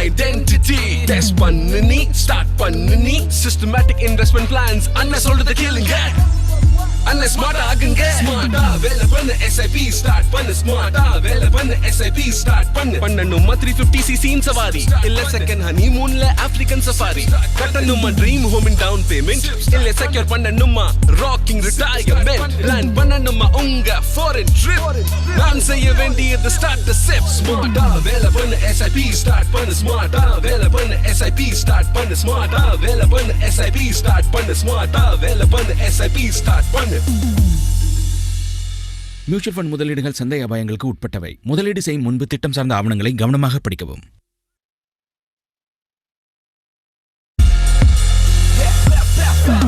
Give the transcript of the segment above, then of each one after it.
identity. Test பண்ணி start பண்ணி systematic investment plans அண்ணா சொல்றத கேளுங்க. அண்ணா ஸ்மார்ட் ஆகுங்க. ஸ்மார்ட்டா வேலை பண்ணு SIP ஸ்டார்ட் பண்ணு. ஸ்மார்ட்டா வேலை பண்ணு SIP ஸ்டார்ட் பண்ணு. பண்ணணுமா 350cc சவாரி இல்ல செகண்ட் ஹனிமூன்ல ஆப்பிரிக்கன் சஃபாரி. கட்டணுமா dream home in down payment இல்ல செக்யூர் பண்ணணுமா ராக்கிங் ரிட்டையர்மெண்ட். பிளான் பண்ணணுமா உங்க ஃபாரின் ட்ரிப். நான் செய்ய வேண்டியது ஸ்டார்ட் தி சிப். ஸ்மார்ட்டா வேலை பண்ணு SIP ஸ்டார்ட் பண்ணு. ஸ்மார்ட்டா வேலை பண்ணு SIP ஸ்டார்ட் பண்ணு. ஸ்மார்ட்டா வேலை பண்ணு SIP ஸ்டார்ட் பண்ணு. ஸ்மார்ட்டா வேலை பண்ணு SIP ஸ்டார்ட் பண்ணு. மியூச்சுவல் ஃபண்ட் முதலீடுகள் சந்தை அபாயங்களுக்கு உட்பட்டவை. முதலீடு செய்யும் முன்பு திட்டம் சார்ந்த ஆவணங்களை கவனமாக படிக்கவும்.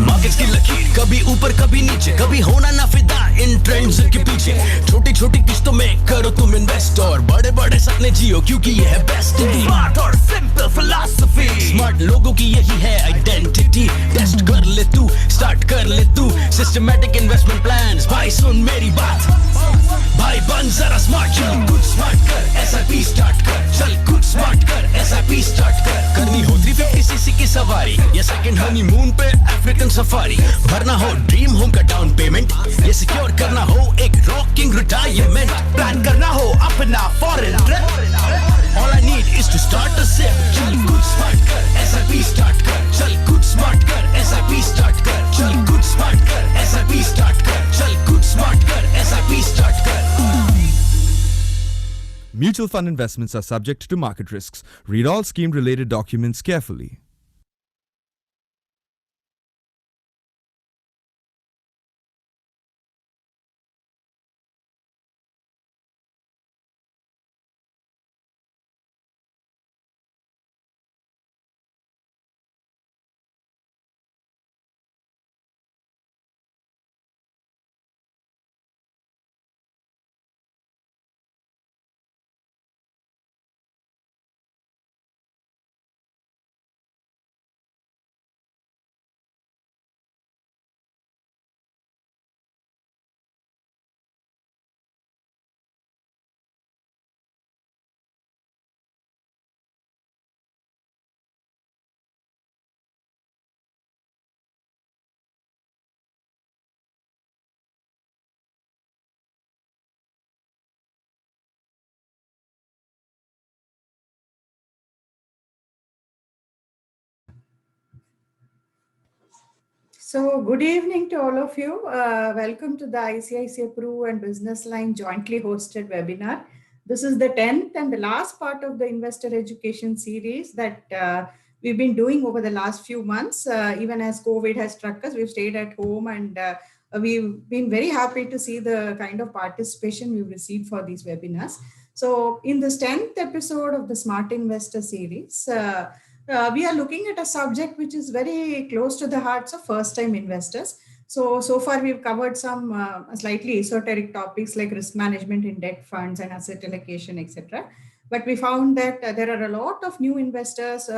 मार्केट्स की लकीर कभी ऊपर कभी नीचे, कभी होना ना फिदा इन ट्रेंड्स के पीछे. छोटी छोटी किस्तों में करो तुम इन्वेस्ट और बड़े बड़े सपने जियो क्योंकि ये है बेस्ट. स्मार्ट और सिंपल फिलॉसफी, स्मार्ट लोगों की यही है आइडेंटिटी. टेस्ट कर ले तू, स्टार्ट कर ले तू सिस्टमैटिक इन्वेस्टमेंट प्लान्स. भाई सुन मेरी बात, भाई बन जरा स्मार्ट. चल कुछ स्मार्ट कर SIP स्टार्ट कर. चल कुछ स्मार्ट कर SIP स्टार्ट कर. करनी हो 350cc की सवारी या सेकंड हनीमून पे अफ्रीकन सफारी. भरना हो ड्रीम होम का डाउन पेमेंट या सिक्योर करना हो एक रॉकिंग रिटायरमेंट. प्लान करना हो अपना foreign trip. All I need is to start a sip. चल कुछ स्मार्ट कर SIP स्टार्ट कर. चल कुछ स्मार्ट कर SIP स्टार्ट कर. चल कुछ स्मार्ट कर SIP स्टार्ट कर. चल कुछ स्मार्ट कर SIP स्टार्ट कर. Mutual fund investments are subject to market risks. Read all scheme-related documents carefully. So, good evening to all of you. Welcome to the ICICI Pru and Business Line jointly hosted webinar. This is the 10th and the last part of the investor education series that we've been doing over the last few months. Even as COVID has struck us, we've stayed at home and we've been very happy to see the kind of participation we've received for these webinars. So, in this 10th episode of the Smart Investor series, we are looking at a subject which is very close to the hearts of first-time investors. So far we've covered some slightly esoteric topics like risk management in debt funds and asset allocation, etc. But we found that there are a lot of new investors,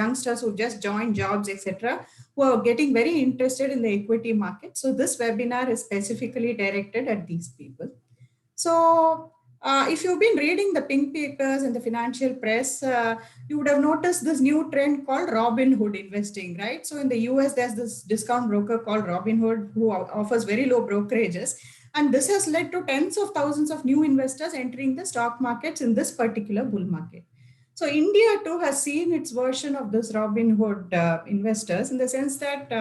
youngsters who just joined jobs, etc., who are getting very interested in the equity market. So this webinar is specifically directed at these people. So if you've been reading the pink papers and the financial press, you would have noticed this new trend called Robinhood investing, right? So in the US, there's this discount broker called Robinhood who offers very low brokerages. And this has led to tens of thousands of new investors entering the stock markets in this particular bull market. So India too has seen its version of this Robinhood investors in the sense that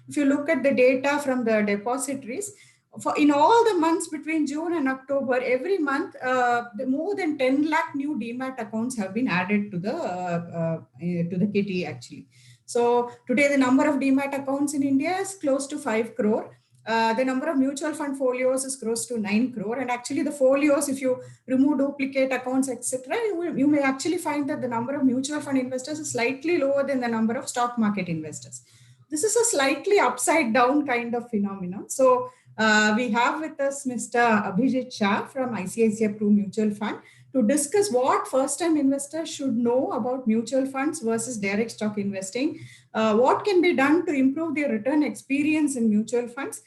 if you look at the data from the depositories, in all the months between June and October, every month, more than 10 lakh new Demat accounts have been added to the kitty actually. So today the number of Demat accounts in India is close to 5 crore. The number of mutual fund folios is close to 9 crore. And actually the folios, if you remove duplicate accounts, etc., you may actually find that the number of mutual fund investors is slightly lower than the number of stock market investors. This is a slightly upside down kind of phenomenon. So we have with us Mr. Abhijit Shah from ICICI Pru Mutual Fund to discuss what first-time investors should know about mutual funds versus direct stock investing, what can be done to improve their return experience in mutual funds,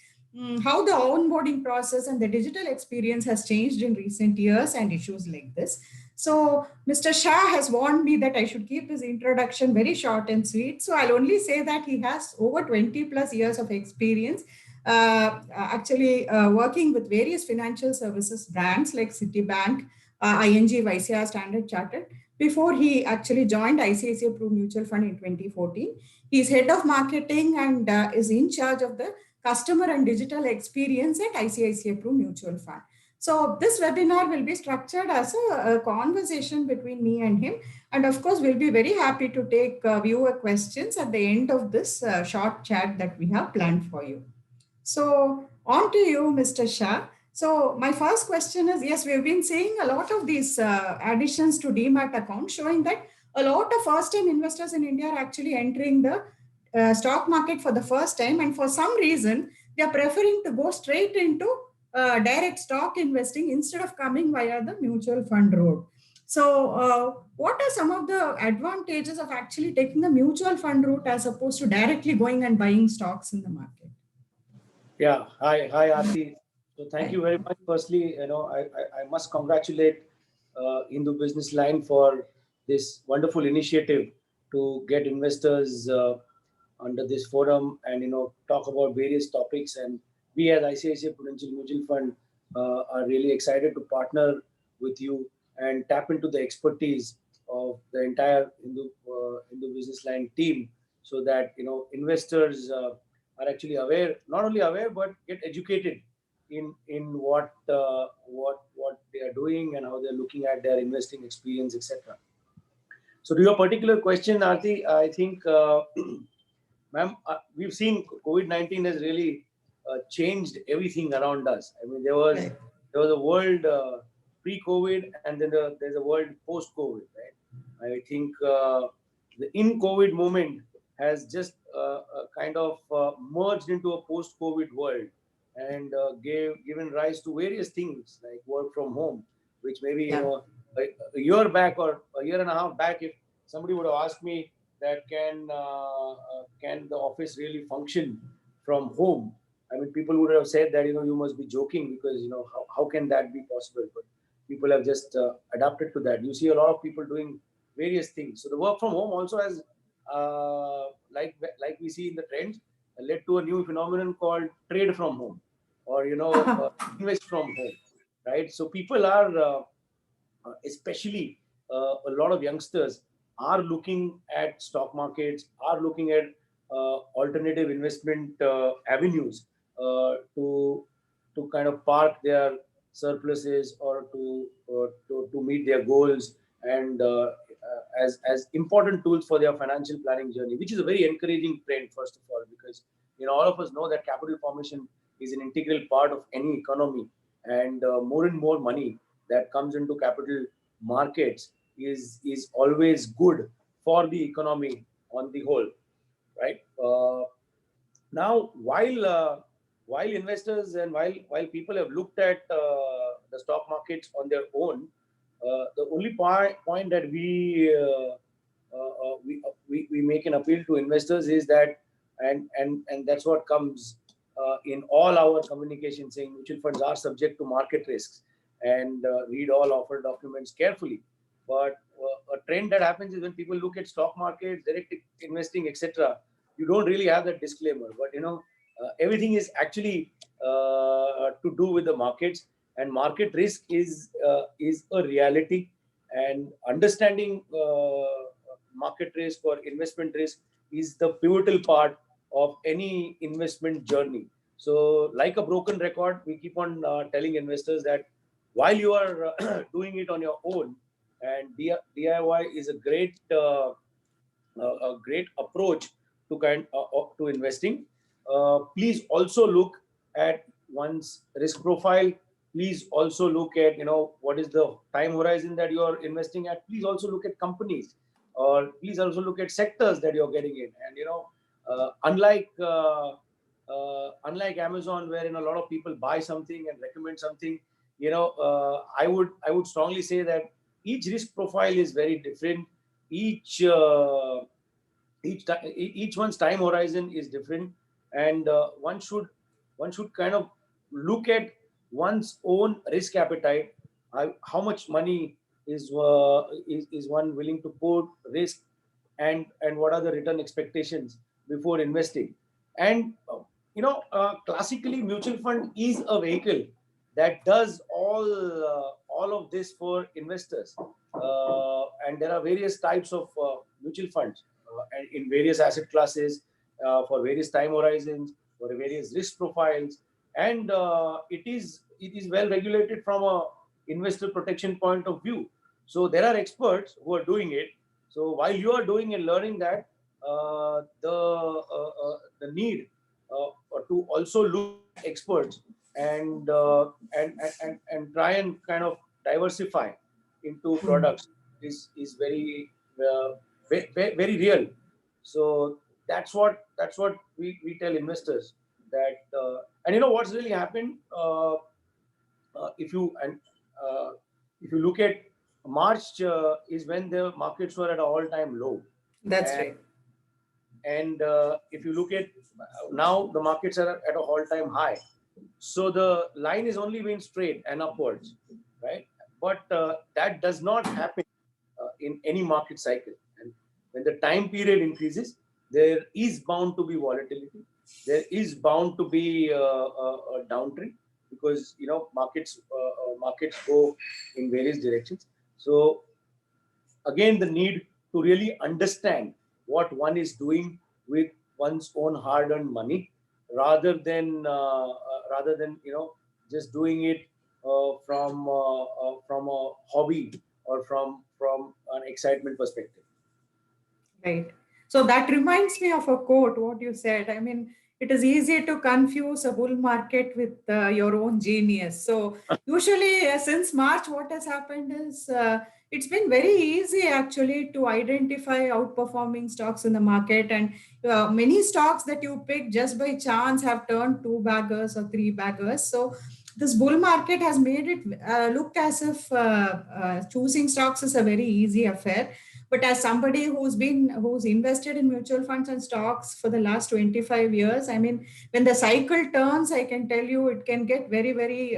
how the onboarding process and the digital experience has changed in recent years and issues like this. So Mr. Shah has warned me that I should keep his introduction very short and sweet. So I'll only say that he has over 20 plus years of experience working with various financial services brands like Citibank, ING, Vysya, Standard Chartered, before he actually joined ICICI Pru Mutual Fund in 2014. He's head of marketing and is in charge of the customer and digital experience at ICICI Pru Mutual Fund. So this webinar will be structured as a conversation between me and him. And of course, we'll be very happy to take viewer questions at the end of this short chat that we have planned for you. So on to you, Mr. Shah. So my first question is, yes, we've been seeing a lot of these additions to Demat accounts showing that a lot of first-time investors in India are actually entering the stock market for the first time. And for some reason, they are preferring to go straight into direct stock investing instead of coming via the mutual fund route. So what are some of the advantages of actually taking the mutual fund route as opposed to directly going and buying stocks in the market? Yeah, hi, Aarti. So thank you very much. Firstly, I must congratulate Hindu Business Line for this wonderful initiative to get investors under this forum and talk about various topics. And we at ICICI Prudential Mutual Fund are really excited to partner with you and tap into the expertise of the entire Hindu Business Line team, so that investors are actually aware, not only aware but get educated in what they are doing and how they're looking at their investing experience, etc. So to your particular question, Aarti, I think, ma'am, we've seen COVID-19 has really changed everything around us. I mean, there was a world pre-COVID, and then there's a world post-COVID, right? I think the in-COVID moment has just kind of merged into a post-COVID world and given rise to various things like work from home, which maybe a year back or a year and a half back, if somebody would have asked me that can the office really function from home, I mean, people would have said that you must be joking, because how can that be possible? But people have just adapted to that. You see a lot of people doing various things. So the work from home also has, like we see in the trends, led to a new phenomenon called trade from home, or invest from home, right? So people are, especially a lot of youngsters, are looking at stock markets, are looking at alternative investment avenues to kind of park their surpluses or to meet their goals, and as important tools for their financial planning journey, which is a very encouraging trend, first of all, because all of us know that capital formation is an integral part of any economy, and more and more money that comes into capital markets is always good for the economy on the whole, right? Now, while investors and while people have looked at the stock markets on their own, the only point that we make an appeal to investors is that, and that's what comes in all our communication, saying mutual funds are subject to market risks, and read all offer documents carefully. But a trend that happens is when people look at stock market, direct investing, etc., you don't really have that disclaimer. But everything is actually to do with the markets, and market risk is a reality. And understanding market risk or investment risk is the pivotal part of any investment journey. So, like a broken record, we keep on telling investors that while you are doing it on your own, and DIY is a great approach to investing. Please also look at one's risk profile. Please also look at what is the time horizon that you are investing at. Please also look at companies, or please also look at sectors that you're getting in. And unlike Amazon, wherein a lot of people buy something and recommend something, I would strongly say that each risk profile is very different. Each one's time horizon is different, and one should kind of look at one's own risk appetite, how much money is one willing to put risk, and what are the return expectations before investing? And classically, mutual fund is a vehicle that does all of this for investors. And there are various types of mutual funds and in various asset classes, for various time horizons, for various risk profiles, and it is well regulated from a investor protection point of view. So there are experts who are doing it. So while you are doing and learning that, the need to also look at experts and try and kind of diversify into products is very very real. So that's what we tell investors, that and what's really happened, if you and if you look at March, is when the markets were at an all-time low. That's And- right. And if you look at now, the markets are at an all-time high. So the line is only been straight and upwards, right? But that does not happen in any market cycle. And when the time period increases, there is bound to be volatility. There is bound to be a downtrend, because markets go in various directions. So again, the need to really understand what one is doing with one's own hard-earned money, rather than just doing it from a hobby or from an excitement perspective. Right. So that reminds me of a quote, what you said. I mean, it is easy to confuse a bull market with your own genius. So usually, since March, what has happened is it's been very easy actually to identify outperforming stocks in the market. And many stocks that you pick just by chance have turned two baggers or three baggers. So this bull market has made it look as if choosing stocks is a very easy affair. But as somebody who's invested in mutual funds and stocks for the last 25 years, I mean, when the cycle turns, I can tell you it can get very, very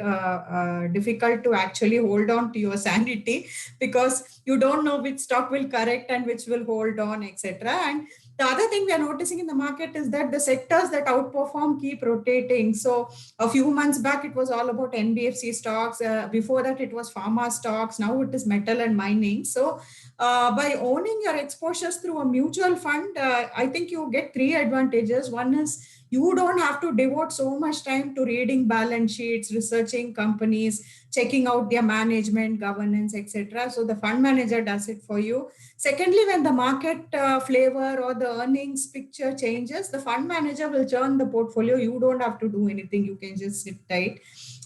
difficult to actually hold on to your sanity, because you don't know which stock will correct and which will hold on, etc. And the other thing we are noticing in the market is that the sectors that outperform keep rotating. So a few months back, it was all about NBFC stocks. Before that, it was pharma stocks. Now it is metal and mining. So by owning your exposures through a mutual fund, I think you get three advantages. One is you don't have to devote so much time to reading balance sheets, researching companies, checking out their management, governance, etc. So the fund manager does it for you. Secondly, when the market flavor or the earnings picture changes, the fund manager will churn the portfolio. You don't have to do anything. You can just sit tight.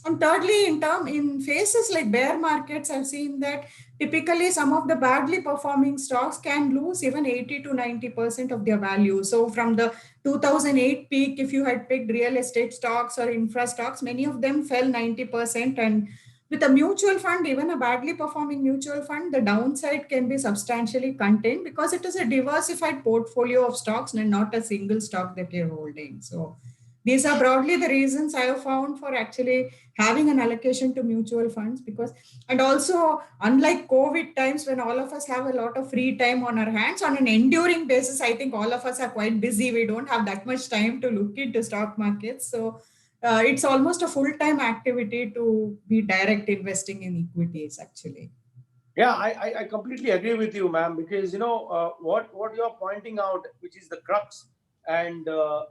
And thirdly, in phases like bear markets, I've seen that typically some of the badly performing stocks can lose even 80 to 90% of their value. So from the 2008 peak, if you had picked real estate stocks or infra stocks, many of them fell 90%. And with a mutual fund, even a badly performing mutual fund, the downside can be substantially contained because it is a diversified portfolio of stocks and not a single stock that you're holding. So these are broadly the reasons I have found for actually having an allocation to mutual funds. Because, and also, unlike COVID times when all of us have a lot of free time on our hands, on an enduring basis, I think all of us are quite busy. We don't have that much time to look into stock markets. So it's almost a full-time activity to be direct investing in equities, actually. Yeah, I completely agree with you, ma'am, because what you're pointing out, which is the crux and the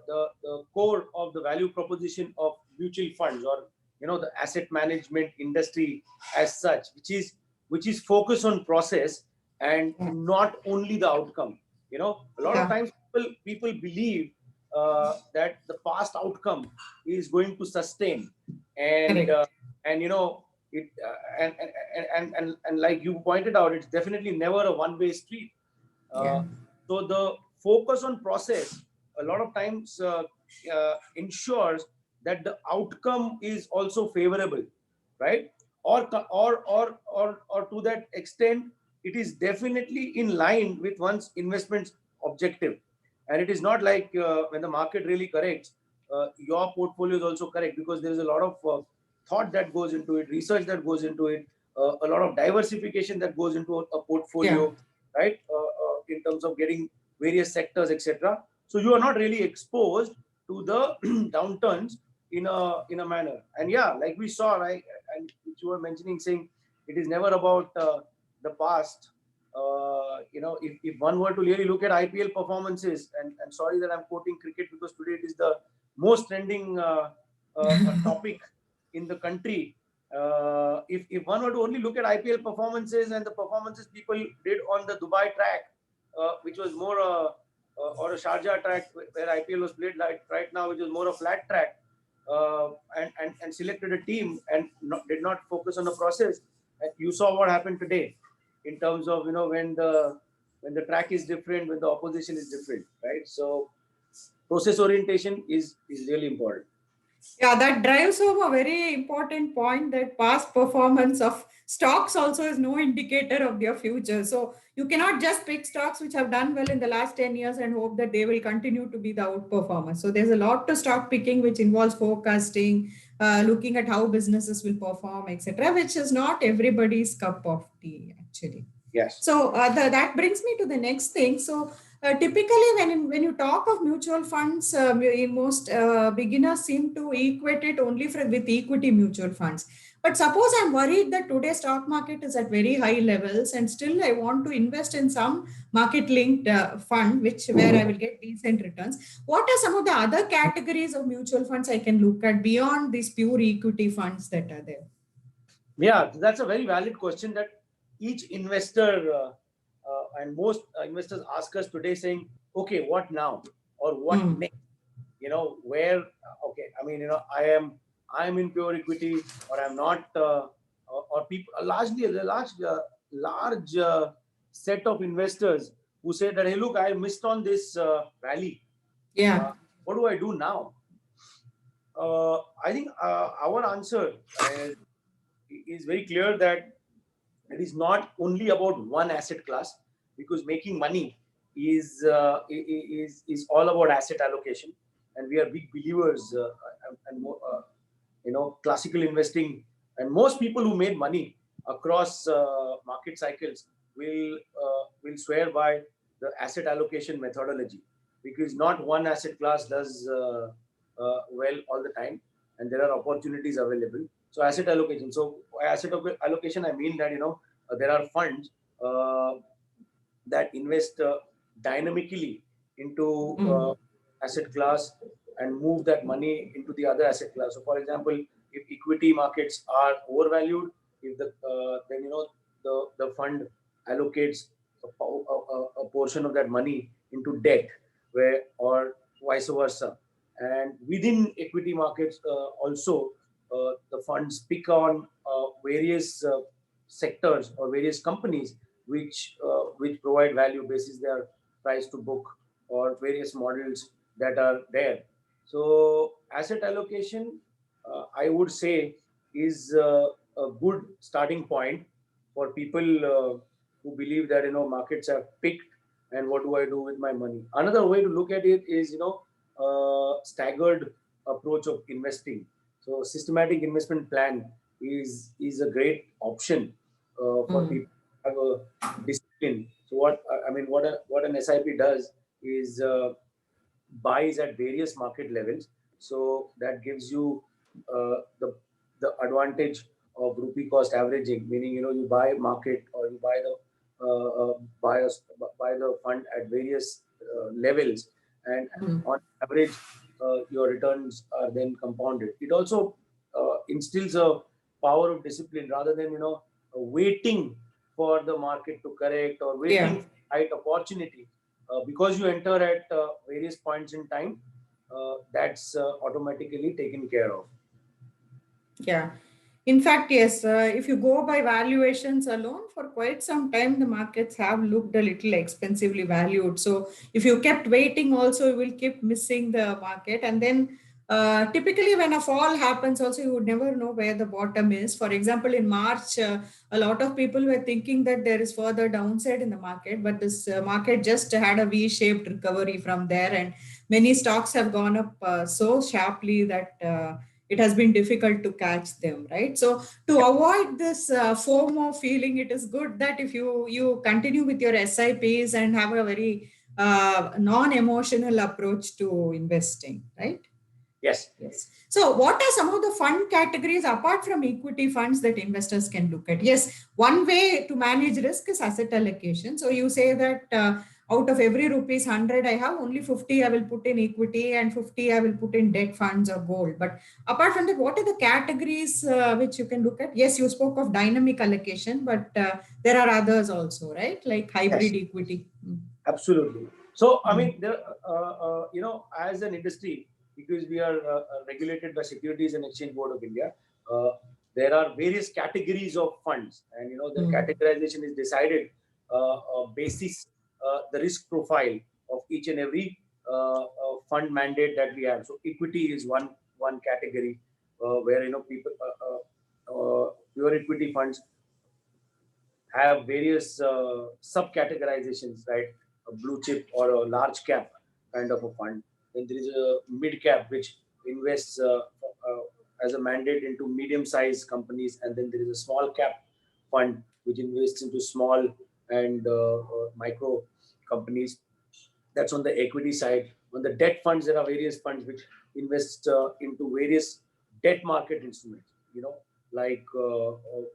core of the value proposition of mutual funds, or the asset management industry as such, which is focused on process and not only the outcome. A lot of times people believe that the past outcome is going to sustain, and it and like you pointed out, it's definitely never a one-way street. So the focus on process a lot of times ensures that the outcome is also favorable, right? Or to that extent, it is definitely in line with one's investment objective. And it is not like when the market really corrects, your portfolio is also correct, because there is a lot of thought that goes into it, research that goes into it, a lot of diversification that goes into a portfolio, right? In terms of getting various sectors, etc. So you are not really exposed to the downturns in a manner. And yeah, like we saw, right, and which you were mentioning, saying it is never about the past. If one were to really look at IPL performances, and sorry that I'm quoting cricket because today it is the most trending topic in the country. If one were to only look at IPL performances and the performances people did on the Dubai track, which was more or a Sharjah track where IPL was played right now, which is more a flat track, and selected a team and did not focus on the process. And you saw what happened today in terms of when the track is different, when the opposition is different, right? So process orientation is really important. Yeah, that drives home a very important point that past performance of stocks also is no indicator of their future. So you cannot just pick stocks which have done well in the last 10 years and hope that they will continue to be the outperformers. So there's a lot to stock picking which involves forecasting, looking at how businesses will perform, etc., which is not everybody's cup of tea, actually. Yes. So that brings me to the next thing. So typically, when you talk of mutual funds, most beginners seem to equate it only with equity mutual funds. But suppose I'm worried that today's stock market is at very high levels, and still I want to invest in some market-linked fund, where I will get decent returns. What are some of the other categories of mutual funds I can look at beyond these pure equity funds that are there? Yeah, that's a very valid question that each investor and most investors ask us today, saying, okay, what now? Or what next? Where, okay, I mean, I am in pure equity, or I'm not, or people, largely a large set of investors who say that, hey, look, I missed on this rally. Yeah. What do I do now? I think our answer is very clear that it is not only about one asset class, because making money is all about asset allocation, and we are big believers and classical investing, and most people who made money across market cycles will swear by the asset allocation methodology, because not one asset class does well all the time, and there are opportunities available. So asset allocation. So by asset allocation, I mean that there are funds that invest dynamically into asset class and move that money into the other asset class. So, for example, if equity markets are overvalued, if then the fund allocates a portion of that money into debt, or vice versa. And within equity markets also, the funds pick on various sectors or various companies which provide value basis their price to book, or various models that are there. So asset allocation, I would say, is a good starting point for people who believe that markets have picked, and what do I do with my money? Another way to look at it is staggered approach of investing. So systematic investment plan is a great option for people who have a discipline. So what an SIP does is buys at various market levels. So that gives you the advantage of rupee cost averaging, meaning you buy market, or you buy the fund at various levels, and on average your returns are then compounded. It also instills a power of discipline, rather than waiting for the market to correct, or waiting for the right opportunity. Because you enter at various points in time, that's automatically taken care of. Yeah. In fact, yes, if you go by valuations alone, for quite some time, the markets have looked a little expensively valued. So if you kept waiting also, you will keep missing the market. And then typically when a fall happens also, you would never know where the bottom is. For example, in March, a lot of people were thinking that there is further downside in the market, but this market just had a V-shaped recovery from there. And many stocks have gone up so sharply that it has been difficult to catch them, right? So to avoid this FOMO feeling, it is good that if you continue with your SIPs and have a very non-emotional approach to investing, right? Yes. Yes. So what are some of the fund categories apart from equity funds that investors can look at? Yes, one way to manage risk is asset allocation. So you say that out of every rupees 100 I have, only 50 I will put in equity and 50 I will put in debt funds or gold. But apart from that, what are the categories which you can look at? Yes, you spoke of dynamic allocation, but there are others also, right? Like hybrid Yes. equity. Absolutely. So, I mean, there, as an industry, because we are regulated by Securities and Exchange Board of India, there are various categories of funds, and the categorization is decided basis the risk profile of each and every fund mandate that we have. So, equity is one category where people pure equity funds have various subcategorizations, right? A blue chip or a large cap kind of a fund. Then there is a mid cap which invests as a mandate into medium-sized companies, and then there is a small cap fund which invests into small and micro companies. That's on the equity side. On the debt funds, there are various funds which invest into various debt market instruments. Like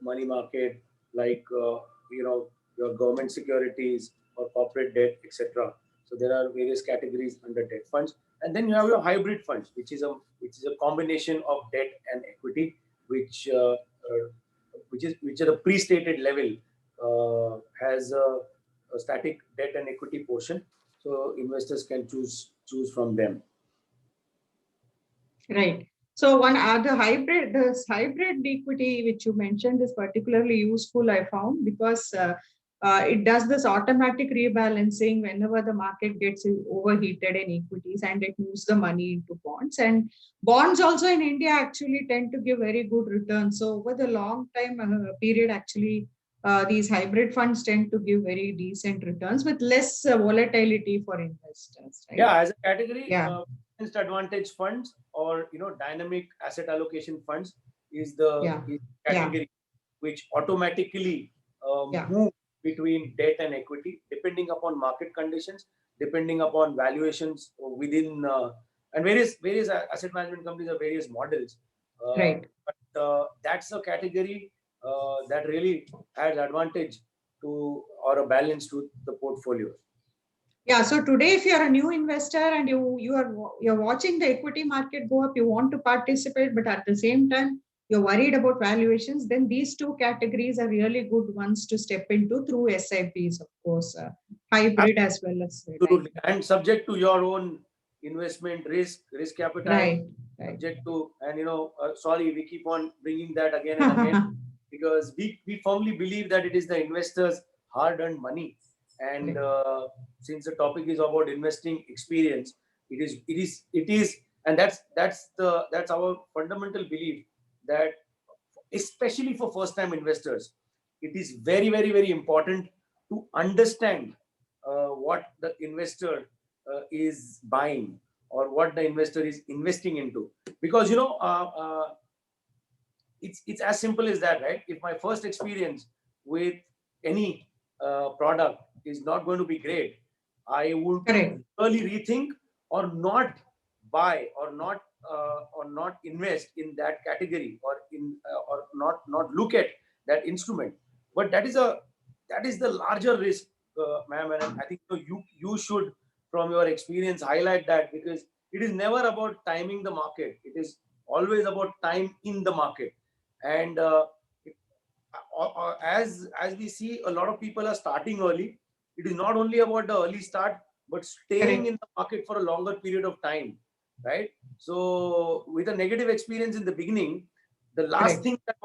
money market, like your government securities or corporate debt, etc. So there are various categories under debt funds, and then you have your hybrid funds, which is a combination of debt and equity, which at a pre-stated level has a static debt and equity portion, so investors can choose from them. Right. So this hybrid equity which you mentioned is particularly useful, I found, because it does this automatic rebalancing whenever the market gets overheated in equities, and it moves the money into bonds. And bonds also in India actually tend to give very good returns. So over the long time period, actually, these hybrid funds tend to give very decent returns with less volatility for investors. Right? Yeah, as a category, Yeah. balanced advantage funds or dynamic asset allocation funds is the category which automatically move between debt and equity depending upon market conditions, depending upon valuations within and various asset management companies have various models. Right. But that's a category that really adds advantage to or a balance to the portfolio. Yeah. So today, if you are a new investor and you're watching the equity market go up, you want to participate, but at the same time you're worried about valuations, then these two categories are really good ones to step into through SIPs, of course, hybrid as well as absolutely, and subject to your own investment risk appetite. Right. Subject to, and sorry, we keep on bringing that again and again because we firmly believe that it is the investors' hard-earned money. And since the topic is about investing experience, it is, and that's our fundamental belief that especially for first-time investors, it is very, very, very important to understand what the investor is buying or what the investor is investing into, because it's as simple as that, right? If my first experience with any product is not going to be great, I would really rethink or not buy or not invest in that category or not look at that instrument. But that is the larger risk, ma'am, and I think you should, from your experience, highlight that, because it is never about timing the market. It is always about time in the market. And as we see, a lot of people are starting early. It is not only about the early start, but staying in the market for a longer period of time, right? So with a negative experience in the beginning, the last thing that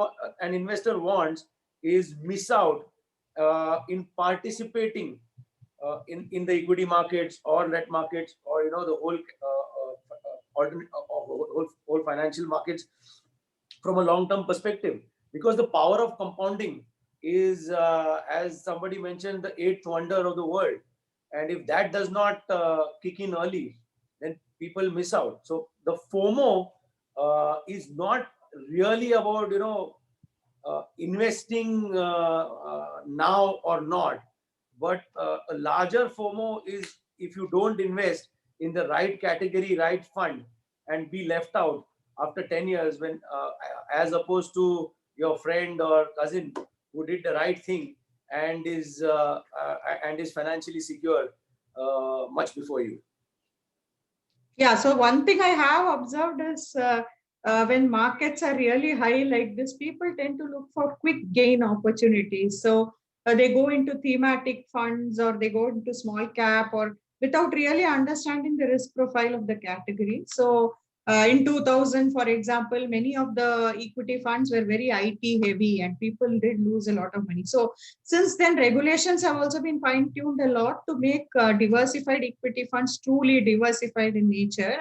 an investor wants is miss out in participating in the equity markets or debt markets or the whole financial markets from a long-term perspective, because the power of compounding is, as somebody mentioned, the eighth wonder of the world. And if that does not kick in early, then people miss out. So the FOMO is not really about, investing now or not, but a larger FOMO is if you don't invest in the right category, right fund, and be left out after 10 years, when as opposed to your friend or cousin who did the right thing and is financially secure much before you. Yeah, so one thing I have observed is when markets are really high like this, people tend to look for quick gain opportunities. So they go into thematic funds or they go into small cap or without really understanding the risk profile of the category. So in 2000, for example, many of the equity funds were very IT heavy and people did lose a lot of money. So since then, regulations have also been fine-tuned a lot to make diversified equity funds truly diversified in nature.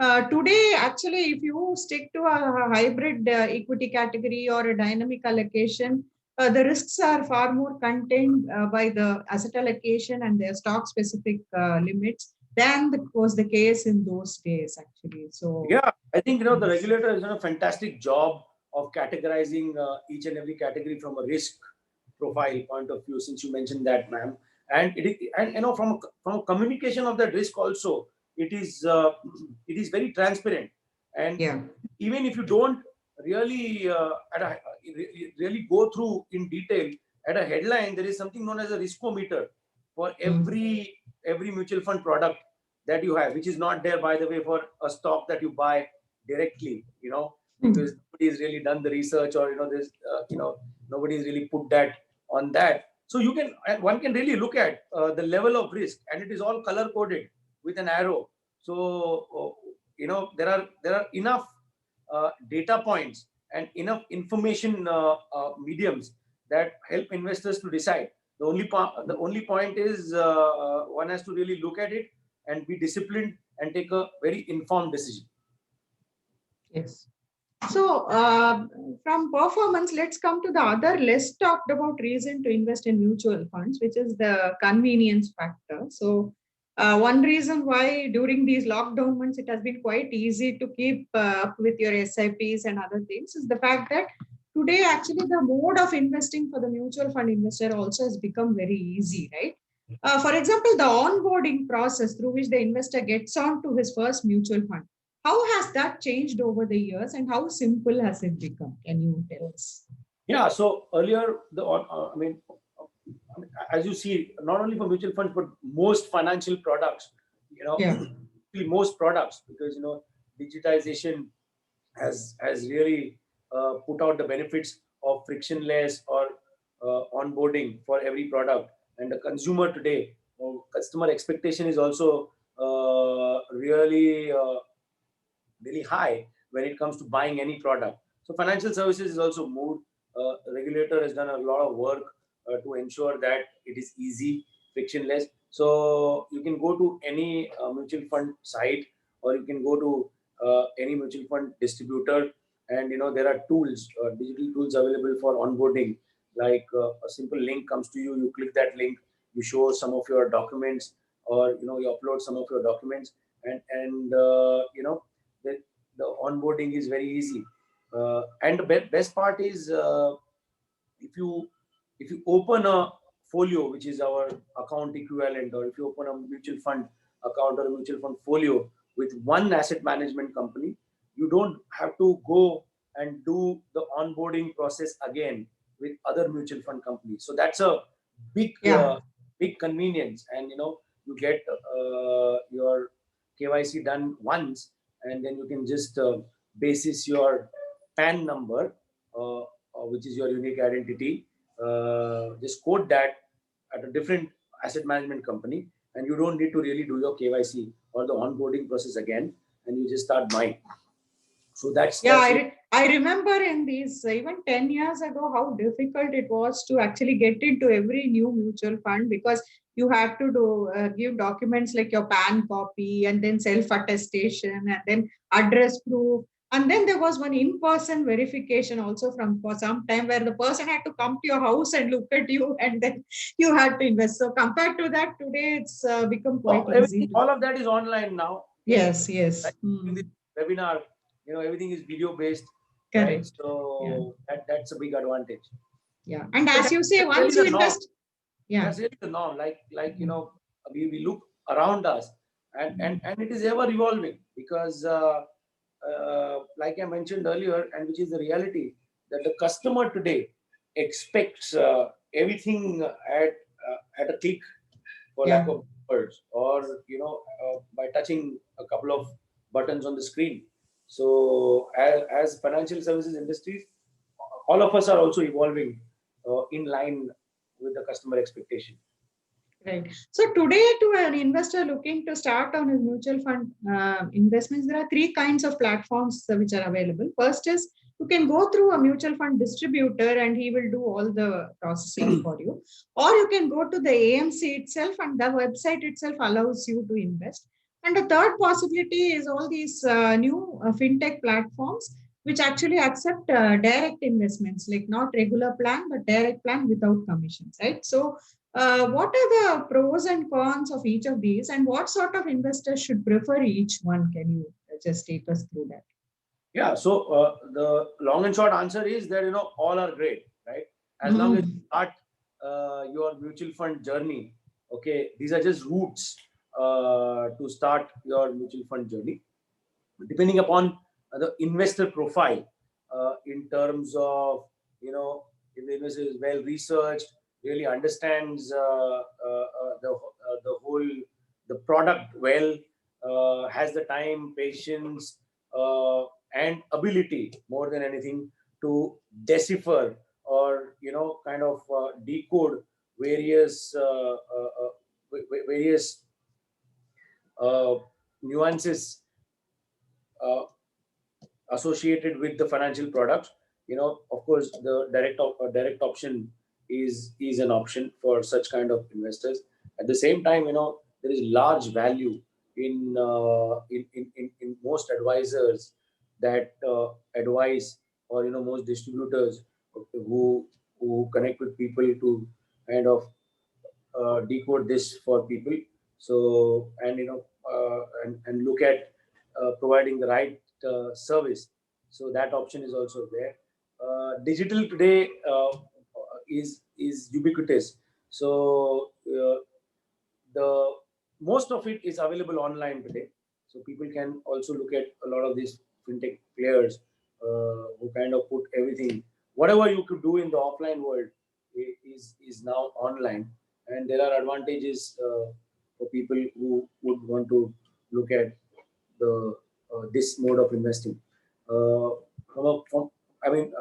And today, actually, if you stick to a hybrid equity category or a dynamic allocation, the risks are far more contained by the asset allocation and their stock-specific limits than was the case in those days, actually. So yeah, I think the regulator has done a fantastic job of categorizing each and every category from a risk profile point of view. Since you mentioned that, ma'am, and from a communication of that risk also, it is very transparent. And yeah, even if you don't really really go through in detail at a headline, there is something known as a riskometer for every mutual fund product that you have, which is not there, by the way, for a stock that you buy directly, because nobody's really done the research, or there's nobody's really put that on that. So one can really look at the level of risk, and it is all color coded with an arrow. So there are enough data points and enough information mediums that help investors to decide. The only point is one has to really look at it and be disciplined and take a very informed decision. yes. So from performance, let's come to the other less talked about reason to invest in mutual funds, which is the convenience factor. So one reason why during these lockdown months it has been quite easy to keep up with your SIPs and other things is the fact that today actually the mode of investing for the mutual fund investor also has become very easy, right? For example, the onboarding process through which the investor gets on to his first mutual fund. How has that changed over the years and how simple has it become? Can you tell us? Yeah, so earlier, as you see, not only for mutual funds, but most financial products, most products, because, digitization has really put out the benefits of frictionless or onboarding for every product. And the consumer today, customer expectation is also really high when it comes to buying any product. So financial services is also moved. The regulator has done a lot of work to ensure that it is easy, frictionless. So you can go to any mutual fund site, or you can go to any mutual fund distributor, and there are tools, digital tools available for onboarding. Like a simple link comes to you, you click that link, you show some of your documents, or you upload some of your documents, and the onboarding is very easy. And the best part is if you open a folio, which is our account equivalent, or if you open a mutual fund account or a mutual fund folio with one asset management company, you don't have to go and do the onboarding process again with other mutual fund companies. So that's a big convenience, and you get your KYC done once, and then you can just basis your PAN number, which is your unique identity, just code that at a different asset management company, and you don't need to really do your KYC or the onboarding process again, and you just start buying. So that's I remember in these even 10 years ago how difficult it was to actually get into every new mutual fund, because you had to give documents like your PAN copy and then self-attestation and then address proof. And then there was one in-person verification also for some time, where the person had to come to your house and look at you, and then you had to invest. So compared to that, today it's become quite easy. All of that is online now. Yes. Like in this webinar, everything is video based, Correct. right? So that's a big advantage. Yeah. And as But you say, that's once really you the norm. invest, yeah, That's really the norm. Like we look around us, and it is ever evolving, because like I mentioned earlier, and which is the reality, that the customer today expects everything at a click, for Yeah. lack of words, or by touching a couple of buttons on the screen. So as financial services industries, all of us are also evolving in line with the customer expectation. right. So today, to an investor looking to start on his mutual fund investments, there are three kinds of platforms which are available. First is you can go through a mutual fund distributor and he will do all the processing for you. Or you can go to the AMC itself, and the website itself allows you to invest. And the third possibility is all these new fintech platforms which actually accept direct investments, like not regular plan, but direct plan without commissions, right? So what are the pros and cons of each of these, and what sort of investors should prefer each one? Can you just take us through that? Yeah. So the long and short answer is that all are great, right? As long as you start your mutual fund journey, okay, these are just routes to start your mutual fund journey, depending upon the investor profile, in terms of if the investor is well researched, really understands the whole the product well, has the time, patience, and ability, more than anything, to decipher or kind of decode various various nuances associated with the financial products. Of course, the direct option is an option for such kind of investors. At the same time, there is large value in most advisors that advise, or most distributors who connect with people to kind of decode this for people. So, and and look at providing the right service. So that option is also there. Digital today is ubiquitous. So the most of it is available online today. So people can also look at a lot of these fintech players who kind of put everything, whatever you could do in the offline world, is now online. And there are advantages for people who would want to look at the this mode of investing. I mean,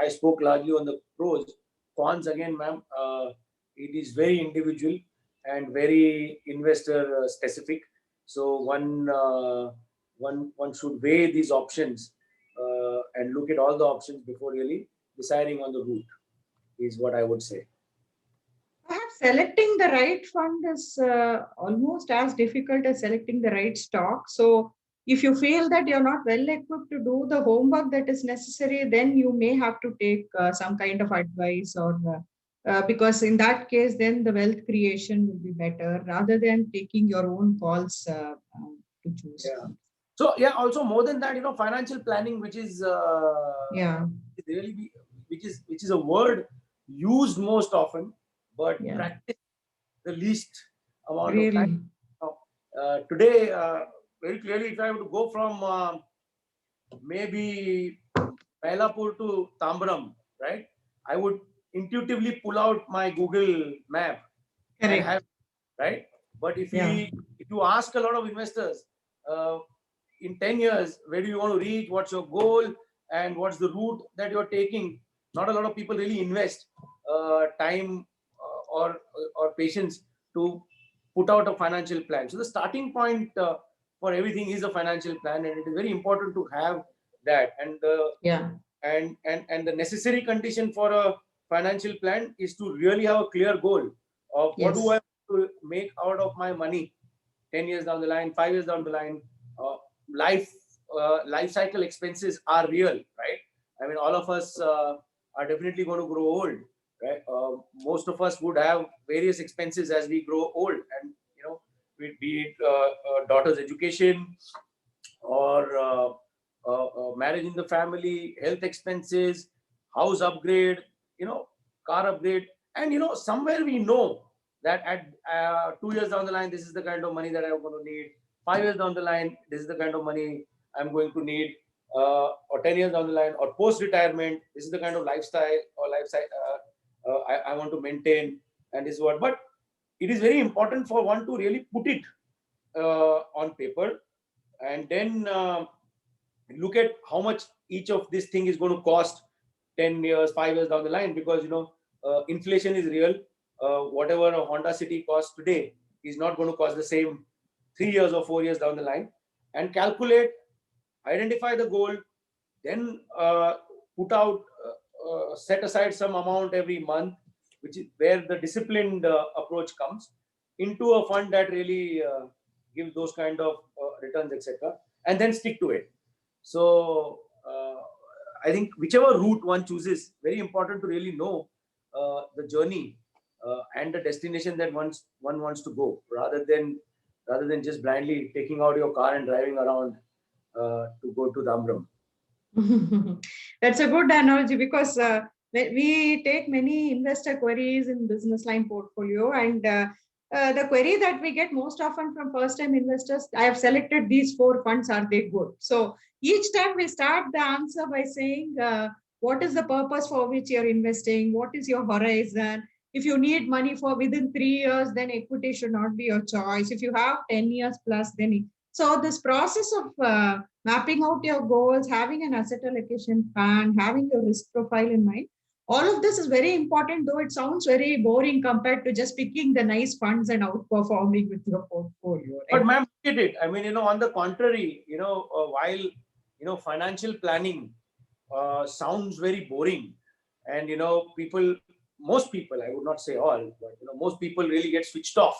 I spoke largely on the pros. Cons, again, ma'am, it is very individual and very investor specific. So one should weigh these options and look at all the options before really deciding on the route, is what I would say. Perhaps selecting the right fund is almost as difficult as selecting the right stock. So, if you feel that you're not well equipped to do the homework that is necessary, then you may have to take some kind of advice, or because in that case, then the wealth creation will be better rather than taking your own calls to choose. Yeah. So yeah, also more than that, financial planning, which is Yeah. really which is a word used most often, but Yeah. practiced the least amount of Really. time. Today, very clearly, if I were to go from maybe Mailapur to Tambaram, right, I would intuitively pull out my Google map and Correct. have, right. But if Yeah. if you ask a lot of investors, in 10 years, where do you want to reach? What's your goal? And what's the route that you're taking? Not a lot of people really invest time or patience to put out a financial plan. So the starting point for everything is a financial plan, and it is very important to have that. And Yeah. and the necessary condition for a financial plan is to really have a clear goal of what do I Yes. want to make out of my money 10 years down the line, 5 years down the line. Life cycle expenses are real, right? I mean, all of us are definitely going to grow old, right? Most of us would have various expenses as we grow old, and be it daughter's education, or marriage in the family, health expenses, house upgrade, car upgrade. And, somewhere we know that at 2 years down the line, this is the kind of money that I'm going to need. 5 years down the line, this is the kind of money I'm going to need. Or 10 years down the line, or post-retirement, this is the kind of lifestyle I want to maintain. And this is what. But it is very important for one to really put it on paper, and then look at how much each of this thing is going to cost 10 years, 5 years down the line, because inflation is real. Whatever a Honda City costs today is not going to cost the same 3 years or 4 years down the line. And calculate, identify the goal, then set aside some amount every month, which is where the disciplined approach comes, into a fund that really gives those kind of returns, etc., and then stick to it. So I think whichever route one chooses, very important to really know the journey and the destination that one wants to go, rather than just blindly taking out your car and driving around to go to Dambram. That's a good analogy, because we take many investor queries in business line portfolio, and the query that we get most often from first-time investors, I have selected these 4 funds, are they good? So each time we start the answer by saying, what is the purpose for which you're investing? What is your horizon? If you need money for within 3 years, then equity should not be your choice. If you have 10 years plus, then so this process of mapping out your goals, having an asset allocation plan, having your risk profile in mind, all of this is very important, though it sounds very boring compared to just picking the nice funds and outperforming with your portfolio. Right? But ma'am, look at it. I mean, on the contrary, while, financial planning sounds very boring, and, most people, I would not say all, but, most people really get switched off,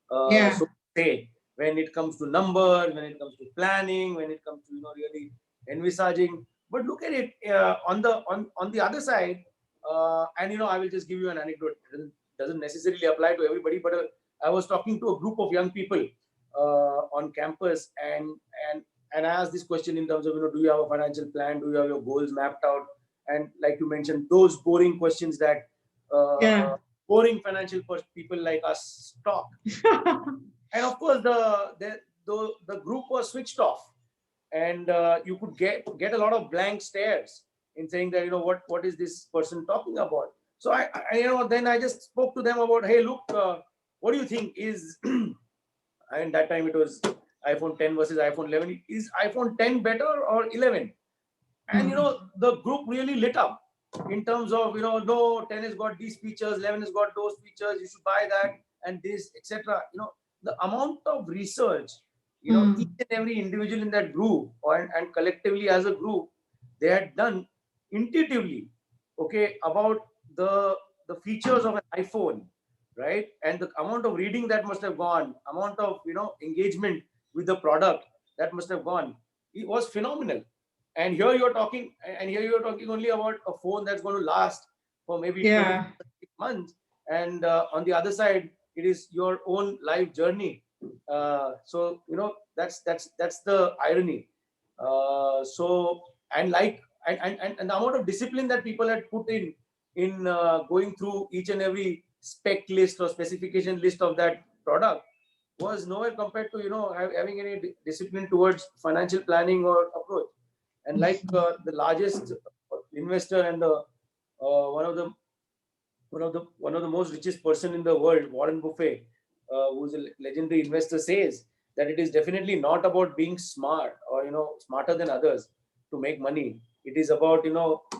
so to say, when it comes to numbers, when it comes to planning, when it comes to, really envisaging. But look at it on the other side, and, I will just give you an anecdote. It doesn't necessarily apply to everybody, but I was talking to a group of young people on campus, and I asked this question in terms of, do you have a financial plan? Do you have your goals mapped out? And like you mentioned, those boring questions that boring financial people like us talk. And of course, the group was switched off, and you could get a lot of blank stares in saying that, what is this person talking about? So I then I just spoke to them about, hey, look, what do you think is, and that time it was iPhone 10 versus iPhone 11. Is iPhone 10 better or 11? And the group really lit up in terms of, no, 10 has got these features, 11 has got those features, you should buy that and this, etc. The amount of research, each and every individual in that group and collectively as a group, they had done intuitively, about the features of an iPhone, right? And the amount of reading that must have gone, amount of, engagement with the product that must have gone. It was phenomenal. And here you're talking only about a phone that's going to last for maybe 6 months. And on the other side, it is your own life journey. So, that's the irony. And the amount of discipline that people had put in going through each and every spec list or specification list of that product was nowhere compared to, having any discipline towards financial planning or approach. And like the largest investor and one of the most richest person in the world, Warren Buffett, who's a legendary investor, says that it is definitely not about being smart or smarter than others to make money. It is about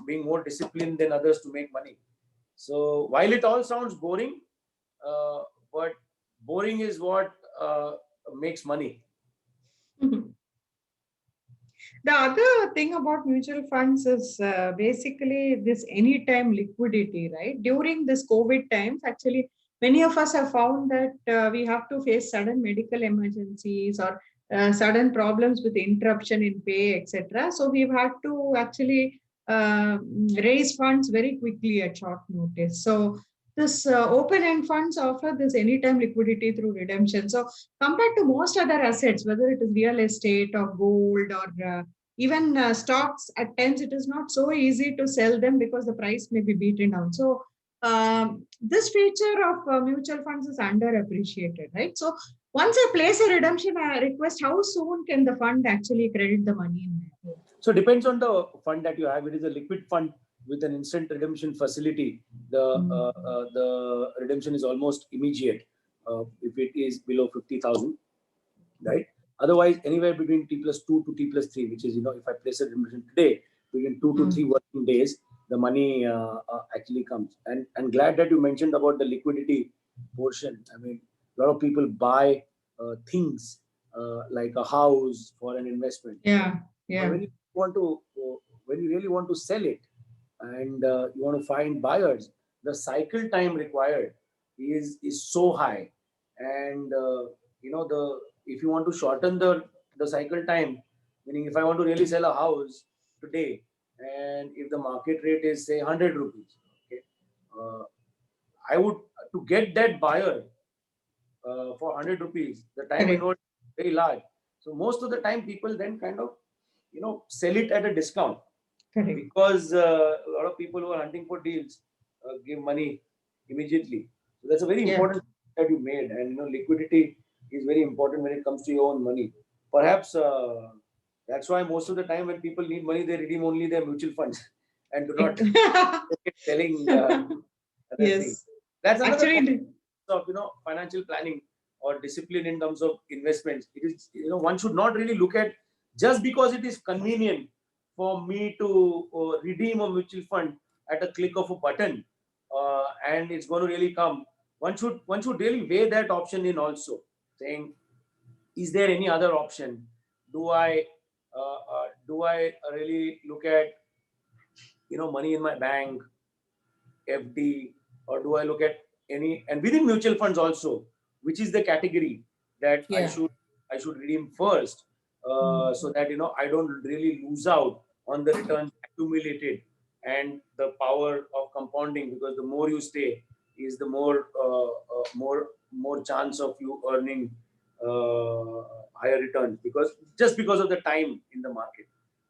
being more disciplined than others to make money. So while it all sounds boring, but boring is what makes money. The other thing about mutual funds is basically this anytime liquidity, right? During this COVID times, actually, many of us have found that we have to face sudden medical emergencies or sudden problems with interruption in pay, etc. So we've had to actually raise funds very quickly at short notice. So this open-end funds offer this anytime liquidity through redemption. So compared to most other assets, whether it is real estate or gold or even stocks at tens, it is not so easy to sell them because the price may be beaten down. So this feature of mutual funds is underappreciated, right? So once I place a redemption request, how soon can the fund actually credit the money in my account? So it depends on the fund that you have. It is a liquid fund with an instant redemption facility. The redemption is almost immediate if it is below 50,000, right? Otherwise, anywhere between T+2 to T+3, which is, if I place a redemption today, within 2 to 3 working days, the money actually comes. And I'm glad that you mentioned about the liquidity portion. I mean, a lot of people buy things like a house for an investment. Yeah, But yeah. when you really want to sell it and you want to find buyers, the cycle time required is so high. And if you want to shorten the cycle time, meaning if I want to really sell a house today, and if the market rate is say 100 rupees, okay, I would, to get that buyer for 100 rupees, the time Correct. involved is very large. So most of the time people then kind of sell it at a discount, Correct. because a lot of people who are hunting for deals give money immediately. So that's a very Yeah. important point that you made. And liquidity is very important when it comes to your own money. Perhaps that's why most of the time when people need money, they redeem only their mutual funds and do not selling other things. Yes. That's another Actually, of financial planning or discipline in terms of investments. It is, one should not really look at just because it is convenient for me to redeem a mutual fund at a click of a button, and it's going to really come. One should really weigh that option in also, saying, is there any other option? Do I really look at money in my bank, FD, or do I look at any, and within mutual funds also, which is the category that yeah. I should redeem first, so that I don't really lose out on the returns accumulated and the power of compounding, because the more you stay is the more chance of you earning higher returns, because of the time in the market,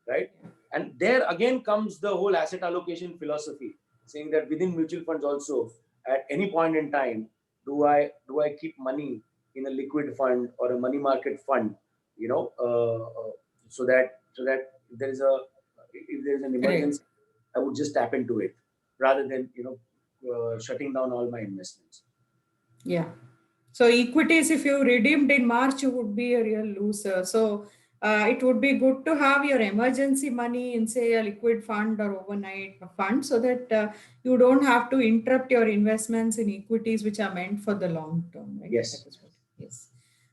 right? And there again comes the whole asset allocation philosophy, saying that within mutual funds also, at any point in time, do I keep money in a liquid fund or a money market fund, so that if there is an emergency, I would just tap into it rather than shutting down all my investments. Yeah. So equities, if you redeemed in March, you would be a real loser. So it would be good to have your emergency money in, say, a liquid fund or overnight fund, so that you don't have to interrupt your investments in equities, which are meant for the long term, right? Yes. That is what. Yes.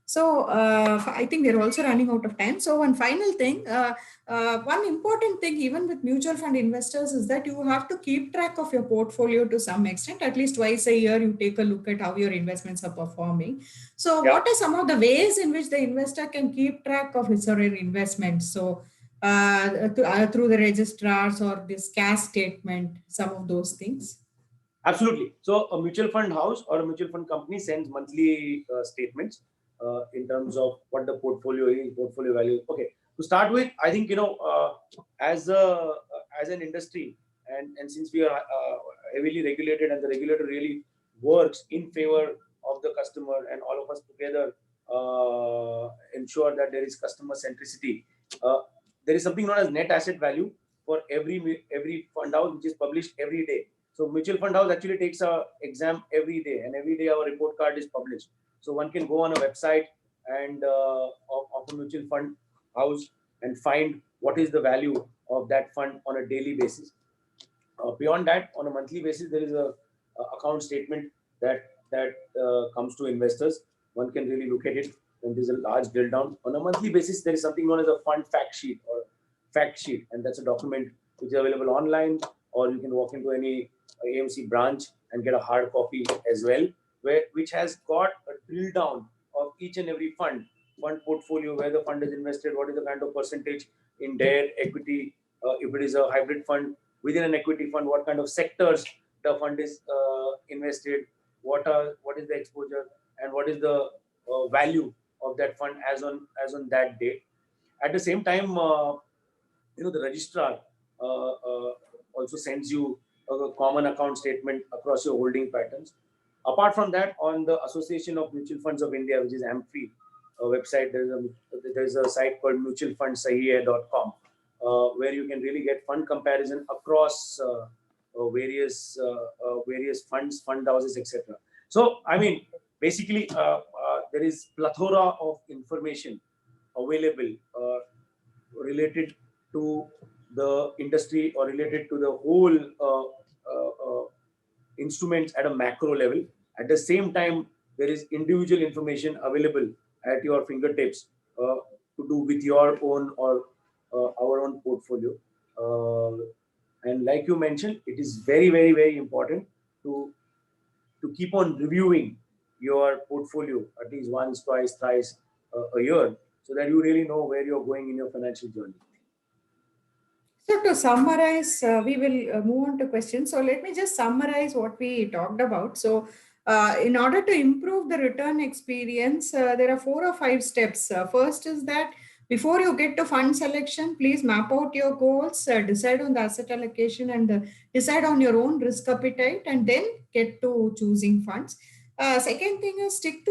So I think we're also running out of time. So one final thing, one important thing, even with mutual fund investors, is that you have to keep track of your portfolio to some extent. At least twice a year, you take a look at how your investments are performing. So Yeah. what are some of the ways in which the investor can keep track of his or her investments? So through the registrars or this cash statement, some of those things. Absolutely. So a mutual fund house or a mutual fund company sends monthly statements in terms of what the portfolio is, portfolio value. Okay. To start with, I think as an industry, and since we are heavily regulated, and the regulator really works in favor of the customer, and all of us together ensure that there is customer centricity. There is something known as net asset value for every fund house, which is published every day. So mutual fund house actually takes a exam every day, and every day our report card is published. So one can go on a website and of a mutual fund house and find what is the value of that fund on a daily basis. Beyond that, on a monthly basis, there is a account statement that comes to investors. One can really look at it, and there's a large drill down. On a monthly basis, there is something known as a fund fact sheet or fact sheet, and that's a document which is available online, or you can walk into any AMC branch and get a hard copy as well, which has got a drill down of each and every fund portfolio, where the fund is invested, what is the kind of percentage in their equity, if it is a hybrid fund within an equity fund, what kind of sectors the fund is invested, what is the exposure, and what is the value of that fund as on that date. At the same time, the registrar also sends you a common account statement across your holding patterns. Apart from that, on the Association of Mutual Funds of India, which is AMFI website, there's a site called mutualfundsahihai.com, where you can really get fund comparison across various funds, fund houses, etc. So, I mean, basically, there is plethora of information available related to the industry or related to the whole instruments at a macro level. At the same time, there is individual information available at your fingertips to do with your own or our own portfolio. And like you mentioned, it is very, very, very important to keep on reviewing your portfolio at least once, twice, thrice a year, so that you really know where you're going in your financial journey. So to summarize, we will move on to questions. So let me just summarize what we talked about. So in order to improve the return experience, there are 4 or 5 steps. First is that before you get to fund selection, please map out your goals, decide on the asset allocation, and decide on your own risk appetite, and then get to choosing funds. Second thing is stick to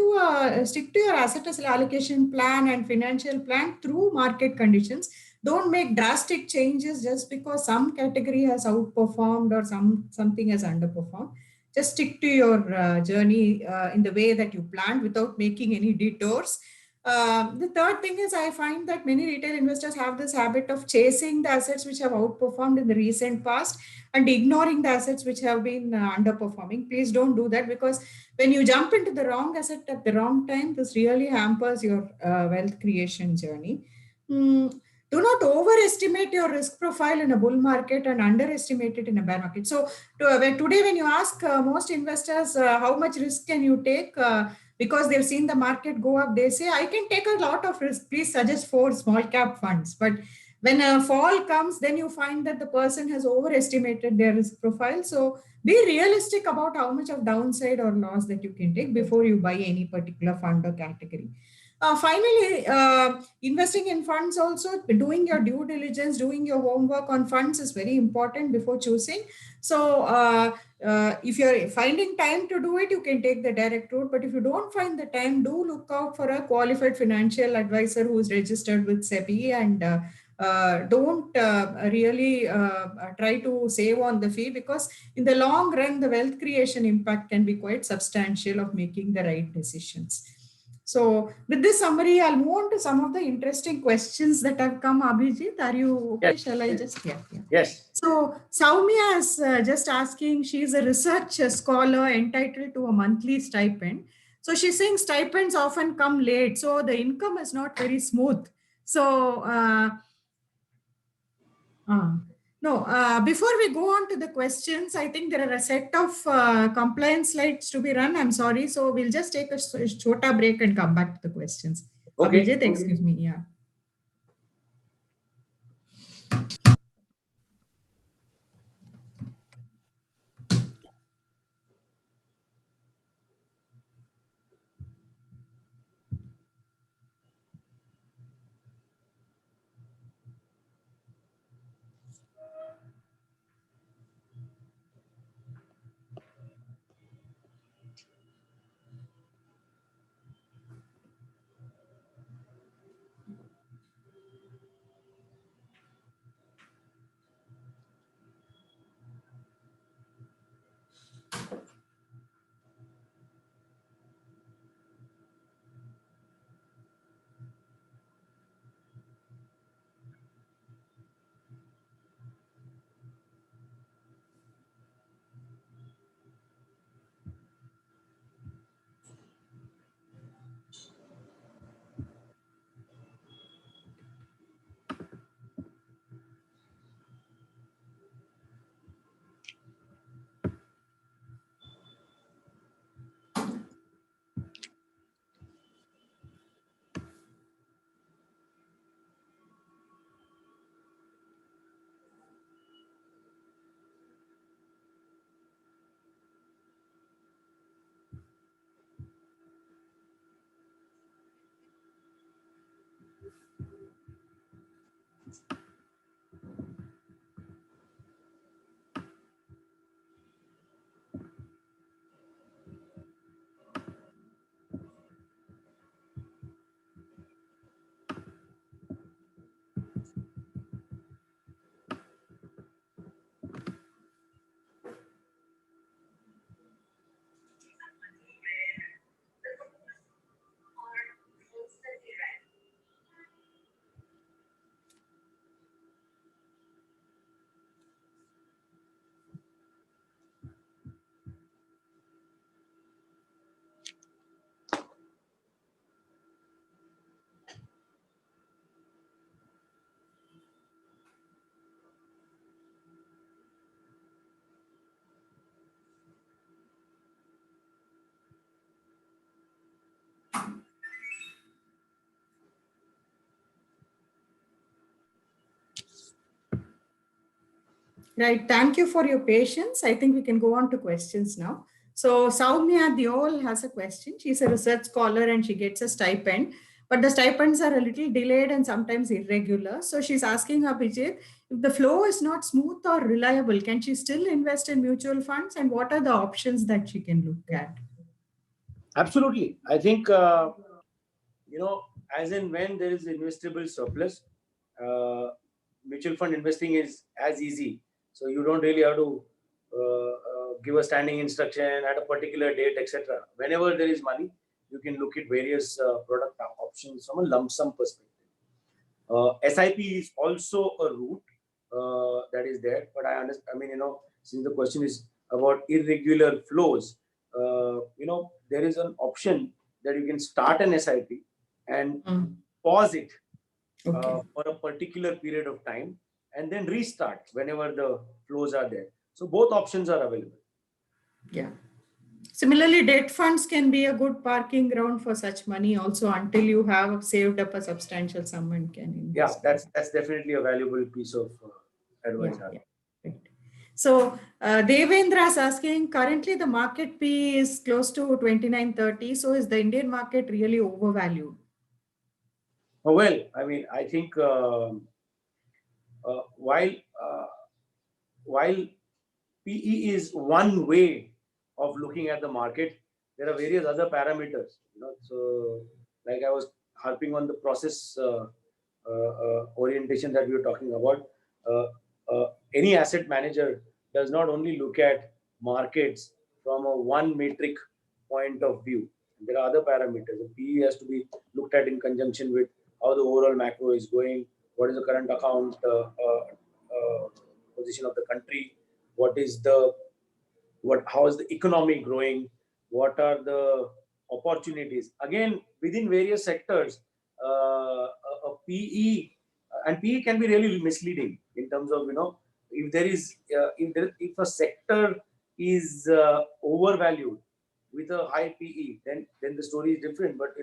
your asset allocation plan and financial plan through market conditions. Don't make drastic changes just because some category has outperformed or something has underperformed. Just stick to your journey in the way that you planned without making any detours. The third thing is I find that many retail investors have this habit of chasing the assets which have outperformed in the recent past and ignoring the assets which have been underperforming. Please don't do that, because when you jump into the wrong asset at the wrong time, this really hampers your wealth creation journey. Do not overestimate your risk profile in a bull market and underestimate it in a bear market. So today, when you ask most investors how much risk can you take, because they've seen the market go up, they say, I can take a lot of risk. Please suggest 4 small cap funds. But when a fall comes, then you find that the person has overestimated their risk profile. So be realistic about how much of downside or loss that you can take before you buy any particular fund or category. Finally, investing in funds also, doing your due diligence, doing your homework on funds is very important before choosing. So if you're finding time to do it, you can take the direct route. But if you don't find the time, do look out for a qualified financial advisor who is registered with SEBI, and don't really try to save on the fee, because in the long run, the wealth creation impact can be quite substantial of making the right decisions. So with this summary, I'll move on to some of the interesting questions that have come. Abhijit, are you okay? Yes. Shall I just, yeah. Yes. So Soumya is just asking, she's a research scholar entitled to a monthly stipend. So she's saying stipends often come late, so the income is not very smooth. So no, before we go on to the questions, I think there are a set of compliance slides to be run. I'm sorry. So we'll just take a short break and come back to the questions. Okay. Abhijit, excuse me. Yeah. Right. Thank you for your patience. I think we can go on to questions now. So Soumya Diol has a question. She's a research scholar and she gets a stipend, but the stipends are a little delayed and sometimes irregular. So she's asking Abhijit, if the flow is not smooth or reliable, can she still invest in mutual funds, and what are the options that she can look at? Absolutely. I think, as in when there is investable surplus, mutual fund investing is as easy. So you don't really have to give a standing instruction at a particular date, etc. Whenever there is money, you can look at various product options from a lump sum perspective. SIP is also a route that is there, but I understand. I mean, since the question is about irregular flows, there is an option that you can start an SIP and pause it for a particular period of time and then restart whenever the flows are there. So both options are available. Yeah. Similarly, debt funds can be a good parking ground for such money also until you have saved up a substantial sum and can invest. Yeah, that's definitely a valuable piece of advice. Yeah. Right. So Devendra is asking, currently the market P is close to 29-30. So is the Indian market really overvalued? Oh, well, I mean, I think while PE is one way of looking at the market, there are various other parameters. So like I was harping on the process orientation that we were talking about. Any asset manager does not only look at markets from a one metric point of view. There are other parameters. The PE has to be looked at in conjunction with how the overall macro is going, what is the current account position of the country, how is the economy growing, what are the opportunities. Again, within various sectors, a PE and PE can be really misleading in terms of if a sector is overvalued with a high PE, then the story is different. But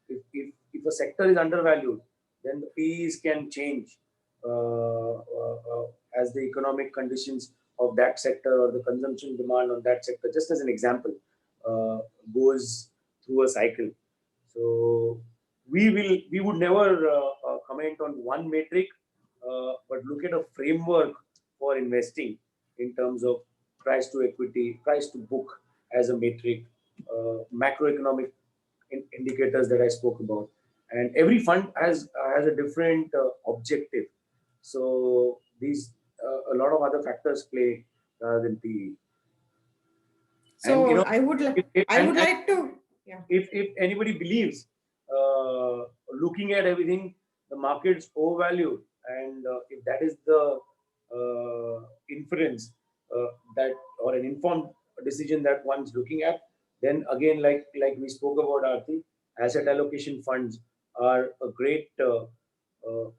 if a sector is undervalued, then the PEs can change as the economic conditions of that sector or the consumption demand on that sector, just as an example, goes through a cycle. So we would never comment on one metric, but look at a framework for investing in terms of price to equity, price to book as a metric, macroeconomic indicators that I spoke about. And every fund has a different objective. So these a lot of other factors play rather than PE. So and, I would like to. Yeah. If anybody believes looking at everything, the market's overvalued, and if that is the inference that or an informed decision that one's looking at, then again, like we spoke about, Aarti, asset allocation funds are a great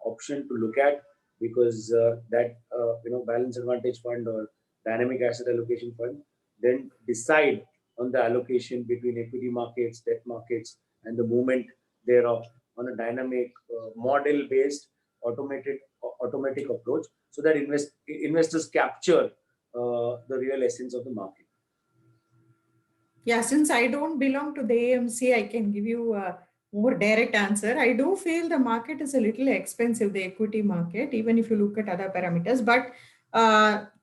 option to look at, because that balance advantage fund or dynamic asset allocation fund then decide on the allocation between equity markets, debt markets, and the movement thereof on a dynamic model-based automatic approach, so that investors capture the real essence of the market. Yeah, since I don't belong to the AMC, I can give you a more direct answer. I do feel the market is a little expensive, the equity market, even if you look at other parameters. But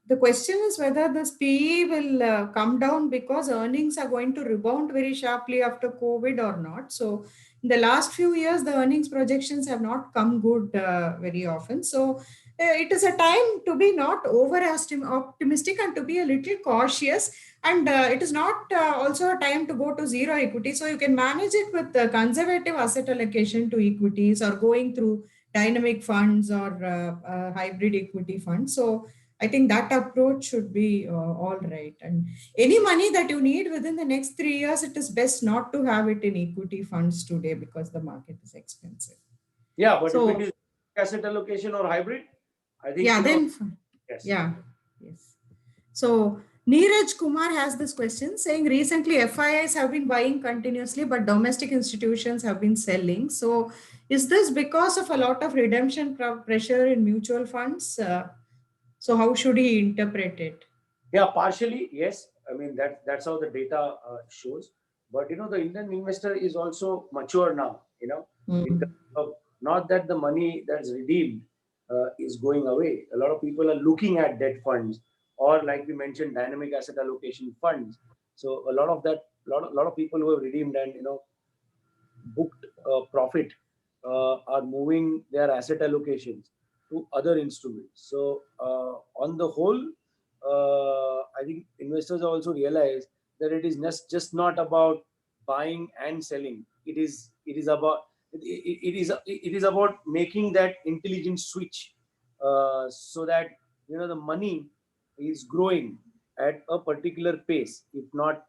the question is whether this PE will come down because earnings are going to rebound very sharply after COVID or not. So in the last few years, the earnings projections have not come good very often. So it is a time to be not over optimistic and to be a little cautious. And it is not also a time to go to zero equity. So you can manage it with conservative asset allocation to equities, or going through dynamic funds or hybrid equity funds. So I think that approach should be all right. And any money that you need within the next 3 years, it is best not to have it in equity funds today because the market is expensive. Yeah, but so, if it is asset allocation or hybrid, I think. Yeah, then. Yes. Yeah. Yes. So Neeraj Kumar has this question saying, recently FIIs have been buying continuously, but domestic institutions have been selling. So is this because of a lot of redemption pressure in mutual funds? So how should he interpret it? Yeah, partially, yes. I mean, that's how the data shows. But, the Indian investor is also mature now, in terms of not that the money that's redeemed is going away. A lot of people are looking at debt funds or, like we mentioned, dynamic asset allocation funds. So a lot of that, lot of people who have redeemed and, booked profit are moving their asset allocations to other instruments. So on the whole, I think investors also realize that it is just not about buying and selling. It is about it is about making that intelligent switch, so that the money is growing at a particular pace. If not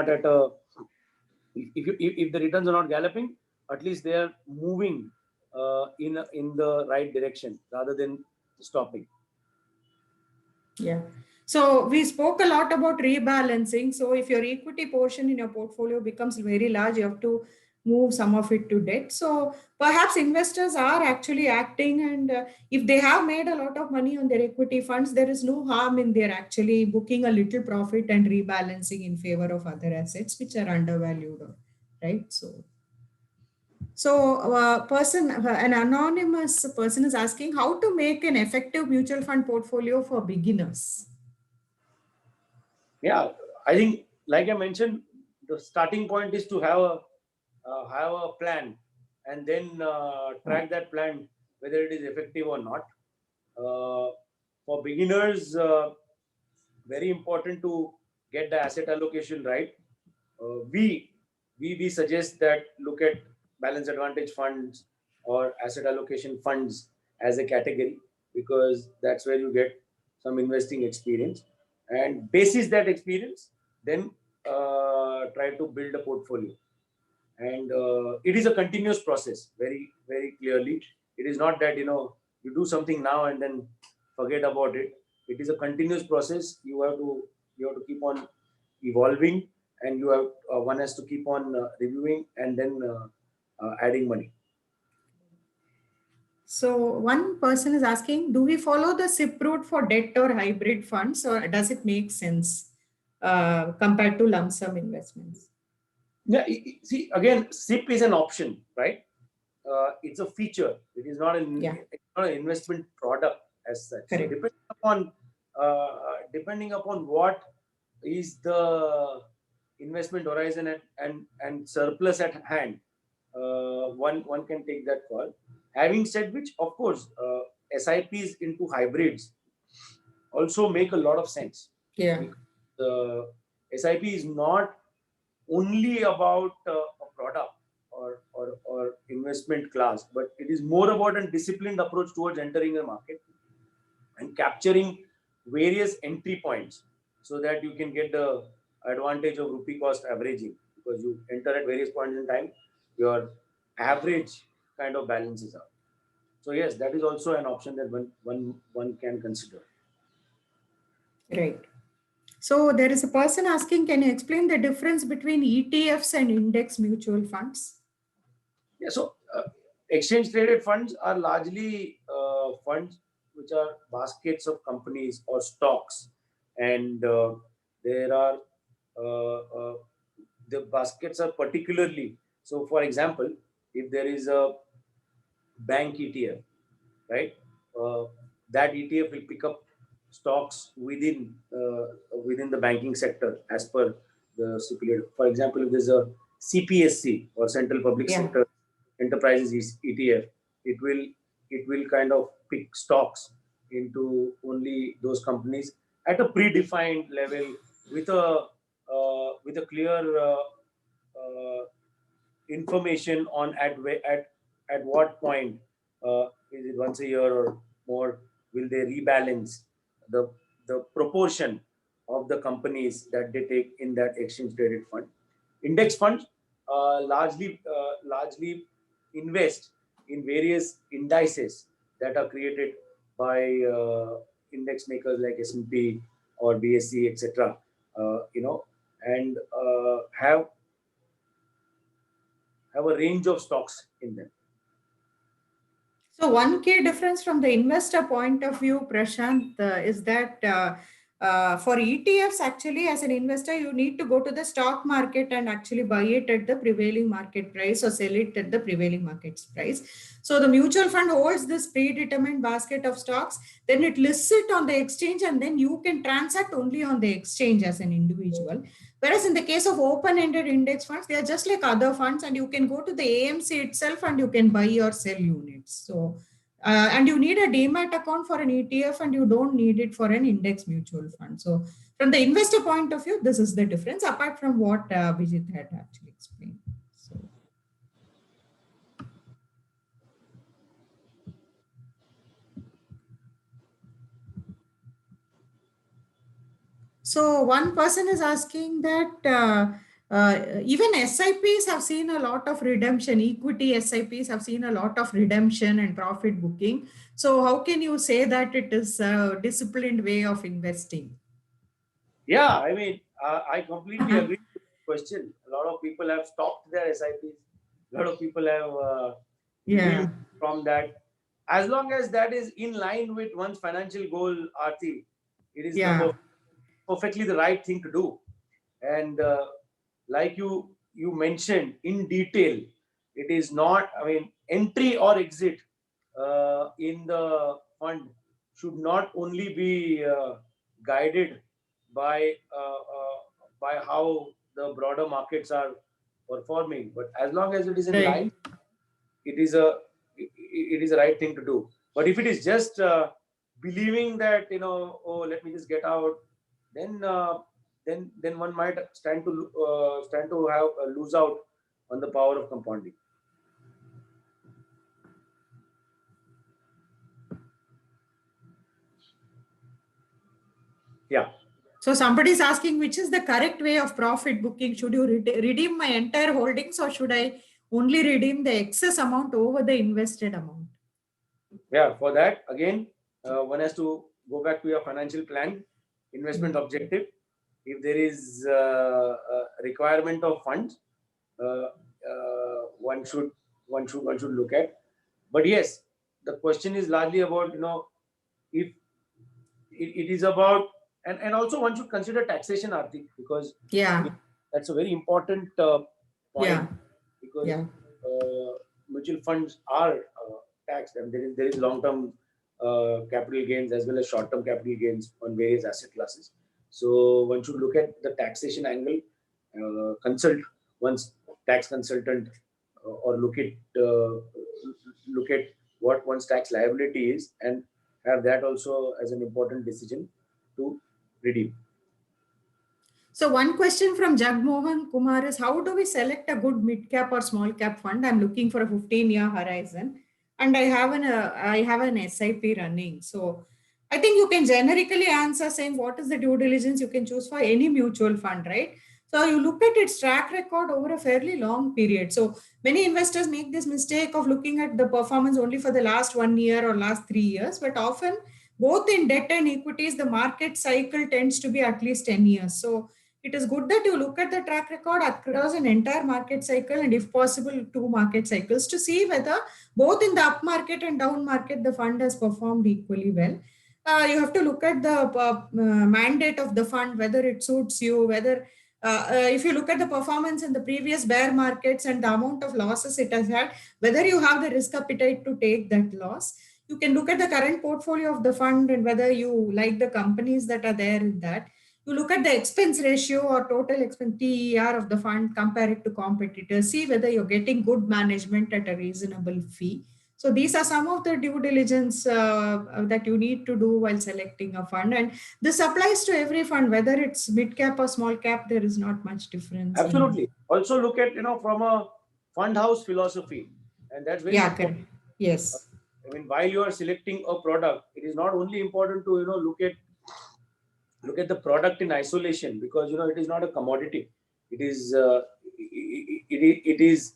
at a if the returns are not galloping, at least they are moving in the right direction rather than stopping. Yeah. So we spoke a lot about rebalancing. So if your equity portion in your portfolio becomes very large, you have to move some of it to debt. So perhaps investors are actually acting, and if they have made a lot of money on their equity funds, there is no harm in their actually booking a little profit and rebalancing in favor of other assets which are undervalued, right? So, an anonymous person is asking how to make an effective mutual fund portfolio for beginners. Yeah, I think, like I mentioned, the starting point is to have a plan, and then track that plan whether it is effective or not. For beginners, very important to get the asset allocation right. We suggest that look at balance advantage funds or asset allocation funds as a category, because that's where you get some investing experience, and basis that experience, then try to build a portfolio. And it is a continuous process, very very clearly. It is not that you do something now and then forget about it. It is a continuous process. You have to keep on evolving, and you have one has to keep on reviewing and then adding money. So one person is asking, do we follow the SIP route for debt or hybrid funds, or does it make sense compared to lump sum investments? Yeah, see, again, SIP is an option, right? It's a feature. It is not it's not an investment product as such. Correct. So depending upon what is the investment horizon and surplus at hand, one can take that call. Having said which, of course, SIPs into hybrids also make a lot of sense. Yeah. The SIP is not only about a product or investment class, but it is more about a disciplined approach towards entering the market and capturing various entry points, so that you can get the advantage of rupee cost averaging, because you enter at various points in time, your average kind of balances out. So yes, that is also an option that one can consider. Right. So there is a person asking, can you explain the difference between ETFs and index mutual funds? Yeah, so exchange traded funds are largely funds which are baskets of companies or stocks, and there are the baskets are particularly, so for example, if there is a bank ETF, right, that ETF will pick up stocks within the banking sector as per the stipulated. For example, if there's a CPSC or Central Public Sector Enterprises ETF, it will kind of pick stocks into only those companies at a predefined level, with a clear information on at what point, is it once a year or more, will they rebalance the proportion of the companies that they take in that exchange traded fund. Index funds largely invest in various indices that are created by index makers like S&P or BSE, etc. And have a range of stocks in them. So one key difference from the investor point of view, Prashant, is that for ETFs, actually, as an investor, you need to go to the stock market and actually buy it at the prevailing market price or sell it at the prevailing market price. So the mutual fund holds this predetermined basket of stocks, then it lists it on the exchange, and then you can transact only on the exchange as an individual. Whereas in the case of open-ended index funds, they are just like other funds, and you can go to the AMC itself and you can buy or sell units. So, and you need a demat account for an ETF, and you don't need it for an index mutual fund. So, from the investor point of view, this is the difference. Apart from what Vijit had actually explained. So one person is asking that even SIPs have seen a lot of redemption. Equity SIPs have seen a lot of redemption and profit booking. So how can you say that it is a disciplined way of investing? Yeah, I mean, I completely agree with the question. A lot of people have stopped their SIPs. A lot of people have removed from that. As long as that is in line with one's financial goal, Aarti, it is perfectly the right thing to do. And like you mentioned in detail, it is not, I mean, entry or exit in the fund should not only be guided by how the broader markets are performing, but as long as it is in line, it is a right thing to do. But if it is just believing that, oh, let me just get out, then one might stand to have lose out on the power of compounding. Yeah. So somebody is asking, which is the correct way of profit booking? Should you redeem my entire holdings, or should I only redeem the excess amount over the invested amount? Yeah, for that, again, one has to go back to your financial plan, investment objective. If there is a requirement of funds, one should look at. But yes, the question is largely about, if it is about, and also one should consider taxation, Aarti, because that's a very important point, because mutual funds are taxed, and there is long-term capital gains as well as short-term capital gains on various asset classes. So one should look at the taxation angle, consult one's tax consultant, or look at what one's tax liability is, and have that also as an important decision to redeem. So one question from Jagmohan Kumar is, how do we select a good mid-cap or small-cap fund? I'm looking for a 15-year horizon, and I have an SIP running. So I think you can generically answer saying, what is the due diligence you can choose for any mutual fund, right? So you look at its track record over a fairly long period. So many investors make this mistake of looking at the performance only for the last 1 year or last 3 years, but often both in debt and equities, the market cycle tends to be at least 10 years. So it is good that you look at the track record across an entire market cycle, and if possible, 2 market cycles, to see whether both in the up market and down market, the fund has performed equally well. You have to look at the mandate of the fund, whether it suits you, whether if you look at the performance in the previous bear markets and the amount of losses it has had, whether you have the risk appetite to take that loss. You can look at the current portfolio of the fund and whether you like the companies that are there in that. You look at the expense ratio or total expense TER of the fund, compare it to competitors, see whether you're getting good management at a reasonable fee. So these are some of the due diligence that you need to do while selecting a fund. And this applies to every fund, whether it's mid cap or small cap, there is not much difference. Absolutely. Also look at, from a fund house philosophy. And that's very important. Correct. Yes. I mean, while you are selecting a product, it is not only important to, look at the product in isolation, because, it is not a commodity. It is,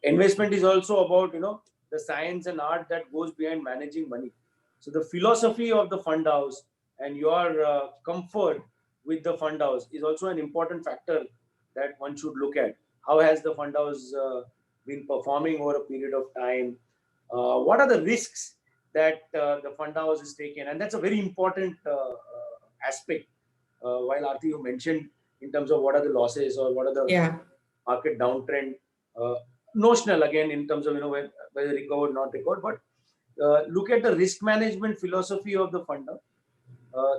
investment is also about, the science and art that goes behind managing money. So the philosophy of the fund house and your comfort with the fund house is also an important factor that one should look at. How has the fund house been performing over a period of time? what are the risks that the fund house is taking, and that's a very important aspect. While Aarti, you mentioned in terms of what are the losses or what are the market downtrend, notional again in terms of whether recovered, not recovered, but look at the risk management philosophy of the fund house.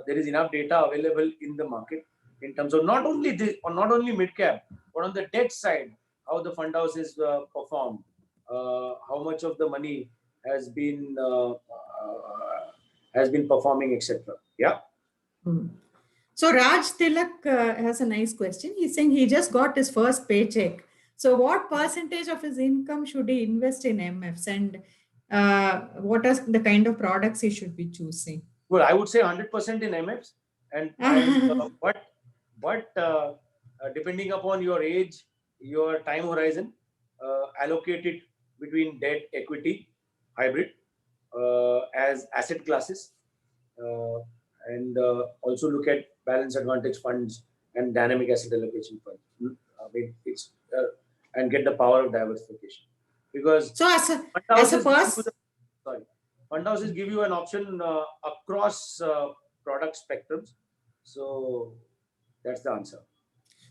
There is enough data available in the market in terms of not only this or not only mid cap, but on the debt side, how the fund house is performed, how much of the money has been performing, etc. Yeah. So Raj Tilak has a nice question. He's saying he just got his first paycheck. So what percentage of his income should he invest in MFs, and what are the kind of products he should be choosing? Well, I would say 100% in MFs, and depending upon your age, your time horizon, allocate it between debt, equity, hybrid as asset classes, and also look at balance advantage funds and dynamic asset allocation funds. I mean, it's and get the power of diversification, because so fund houses give you an option across product spectrums. So that's the answer.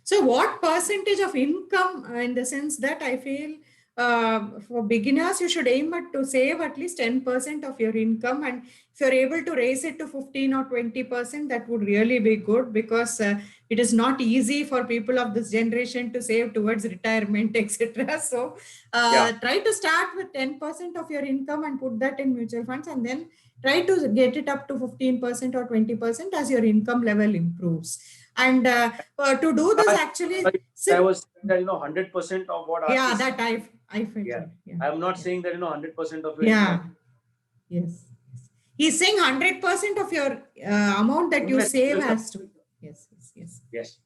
So what percentage of income, in the sense that I feel for beginners, you should aim to save at least 10% of your income. And if you're able to raise it to 15 or 20%, that would really be good, because it is not easy for people of this generation to save towards retirement, etc. So try to start with 10% of your income and put that in mutual funds, and then try to get it up to 15% or 20% as your income level improves. And to do this, actually, I was saying that 100% of what I felt. Yeah. I'm not saying that 100% of your yes. He's saying 100% of your amount that you save has to. Yes.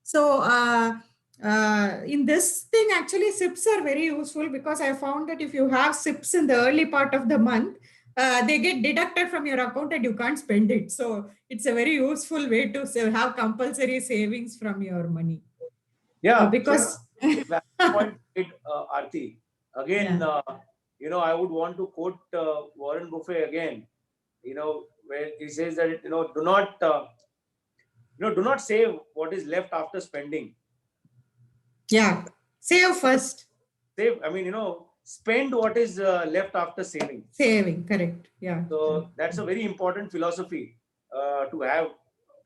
So in this thing, actually, SIPs are very useful, because I found that if you have SIPs in the early part of the month, they get deducted from your account and you can't spend it. So it's a very useful way to have compulsory savings from your money. Yeah, because point, Aarti. Again, I would want to quote Warren Buffett again. Where he says that do not save what is left after spending. Yeah, save first. Save. I mean, spend what is left after saving. Saving, correct. Yeah. So that's a very important philosophy to have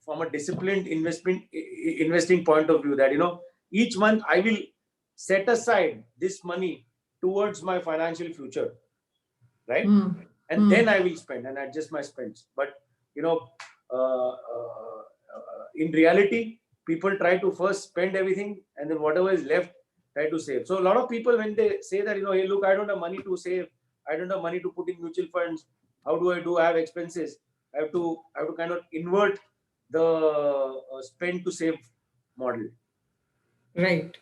from a disciplined investing point of view. That each month I will set aside this money towards my financial future, right? And then I will spend and adjust my spends. But in reality, people try to first spend everything, and then whatever is left, try to save. So a lot of people, when they say that, hey, look, I don't have money to save, I don't have money to put in mutual funds, how do I have expenses? I have to kind of invert the spend to save model. Right.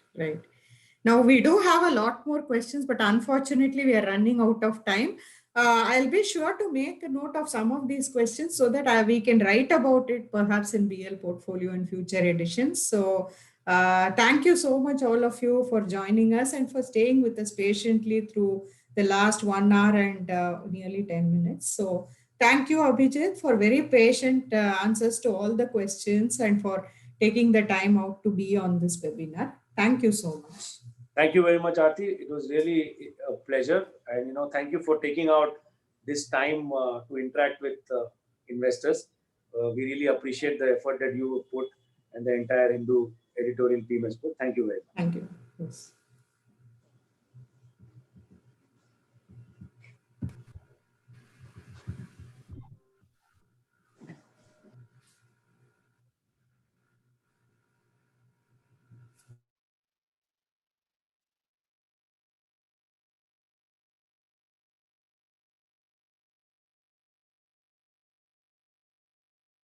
Now we do have a lot more questions, but unfortunately we are running out of time. I'll be sure to make a note of some of these questions so that we can write about it perhaps in BL Portfolio in future editions. So thank you so much, all of you, for joining us and for staying with us patiently through the last 1 hour and nearly 10 minutes. So thank you, Abhijit, for very patient answers to all the questions and for taking the time out to be on this webinar. Thank you so much. Thank you very much, Aarti. It was really a pleasure. And, thank you for taking out this time to interact with investors. We really appreciate the effort that you put and the entire Hindu editorial team has put. Thank you very much. Thank you. Yes.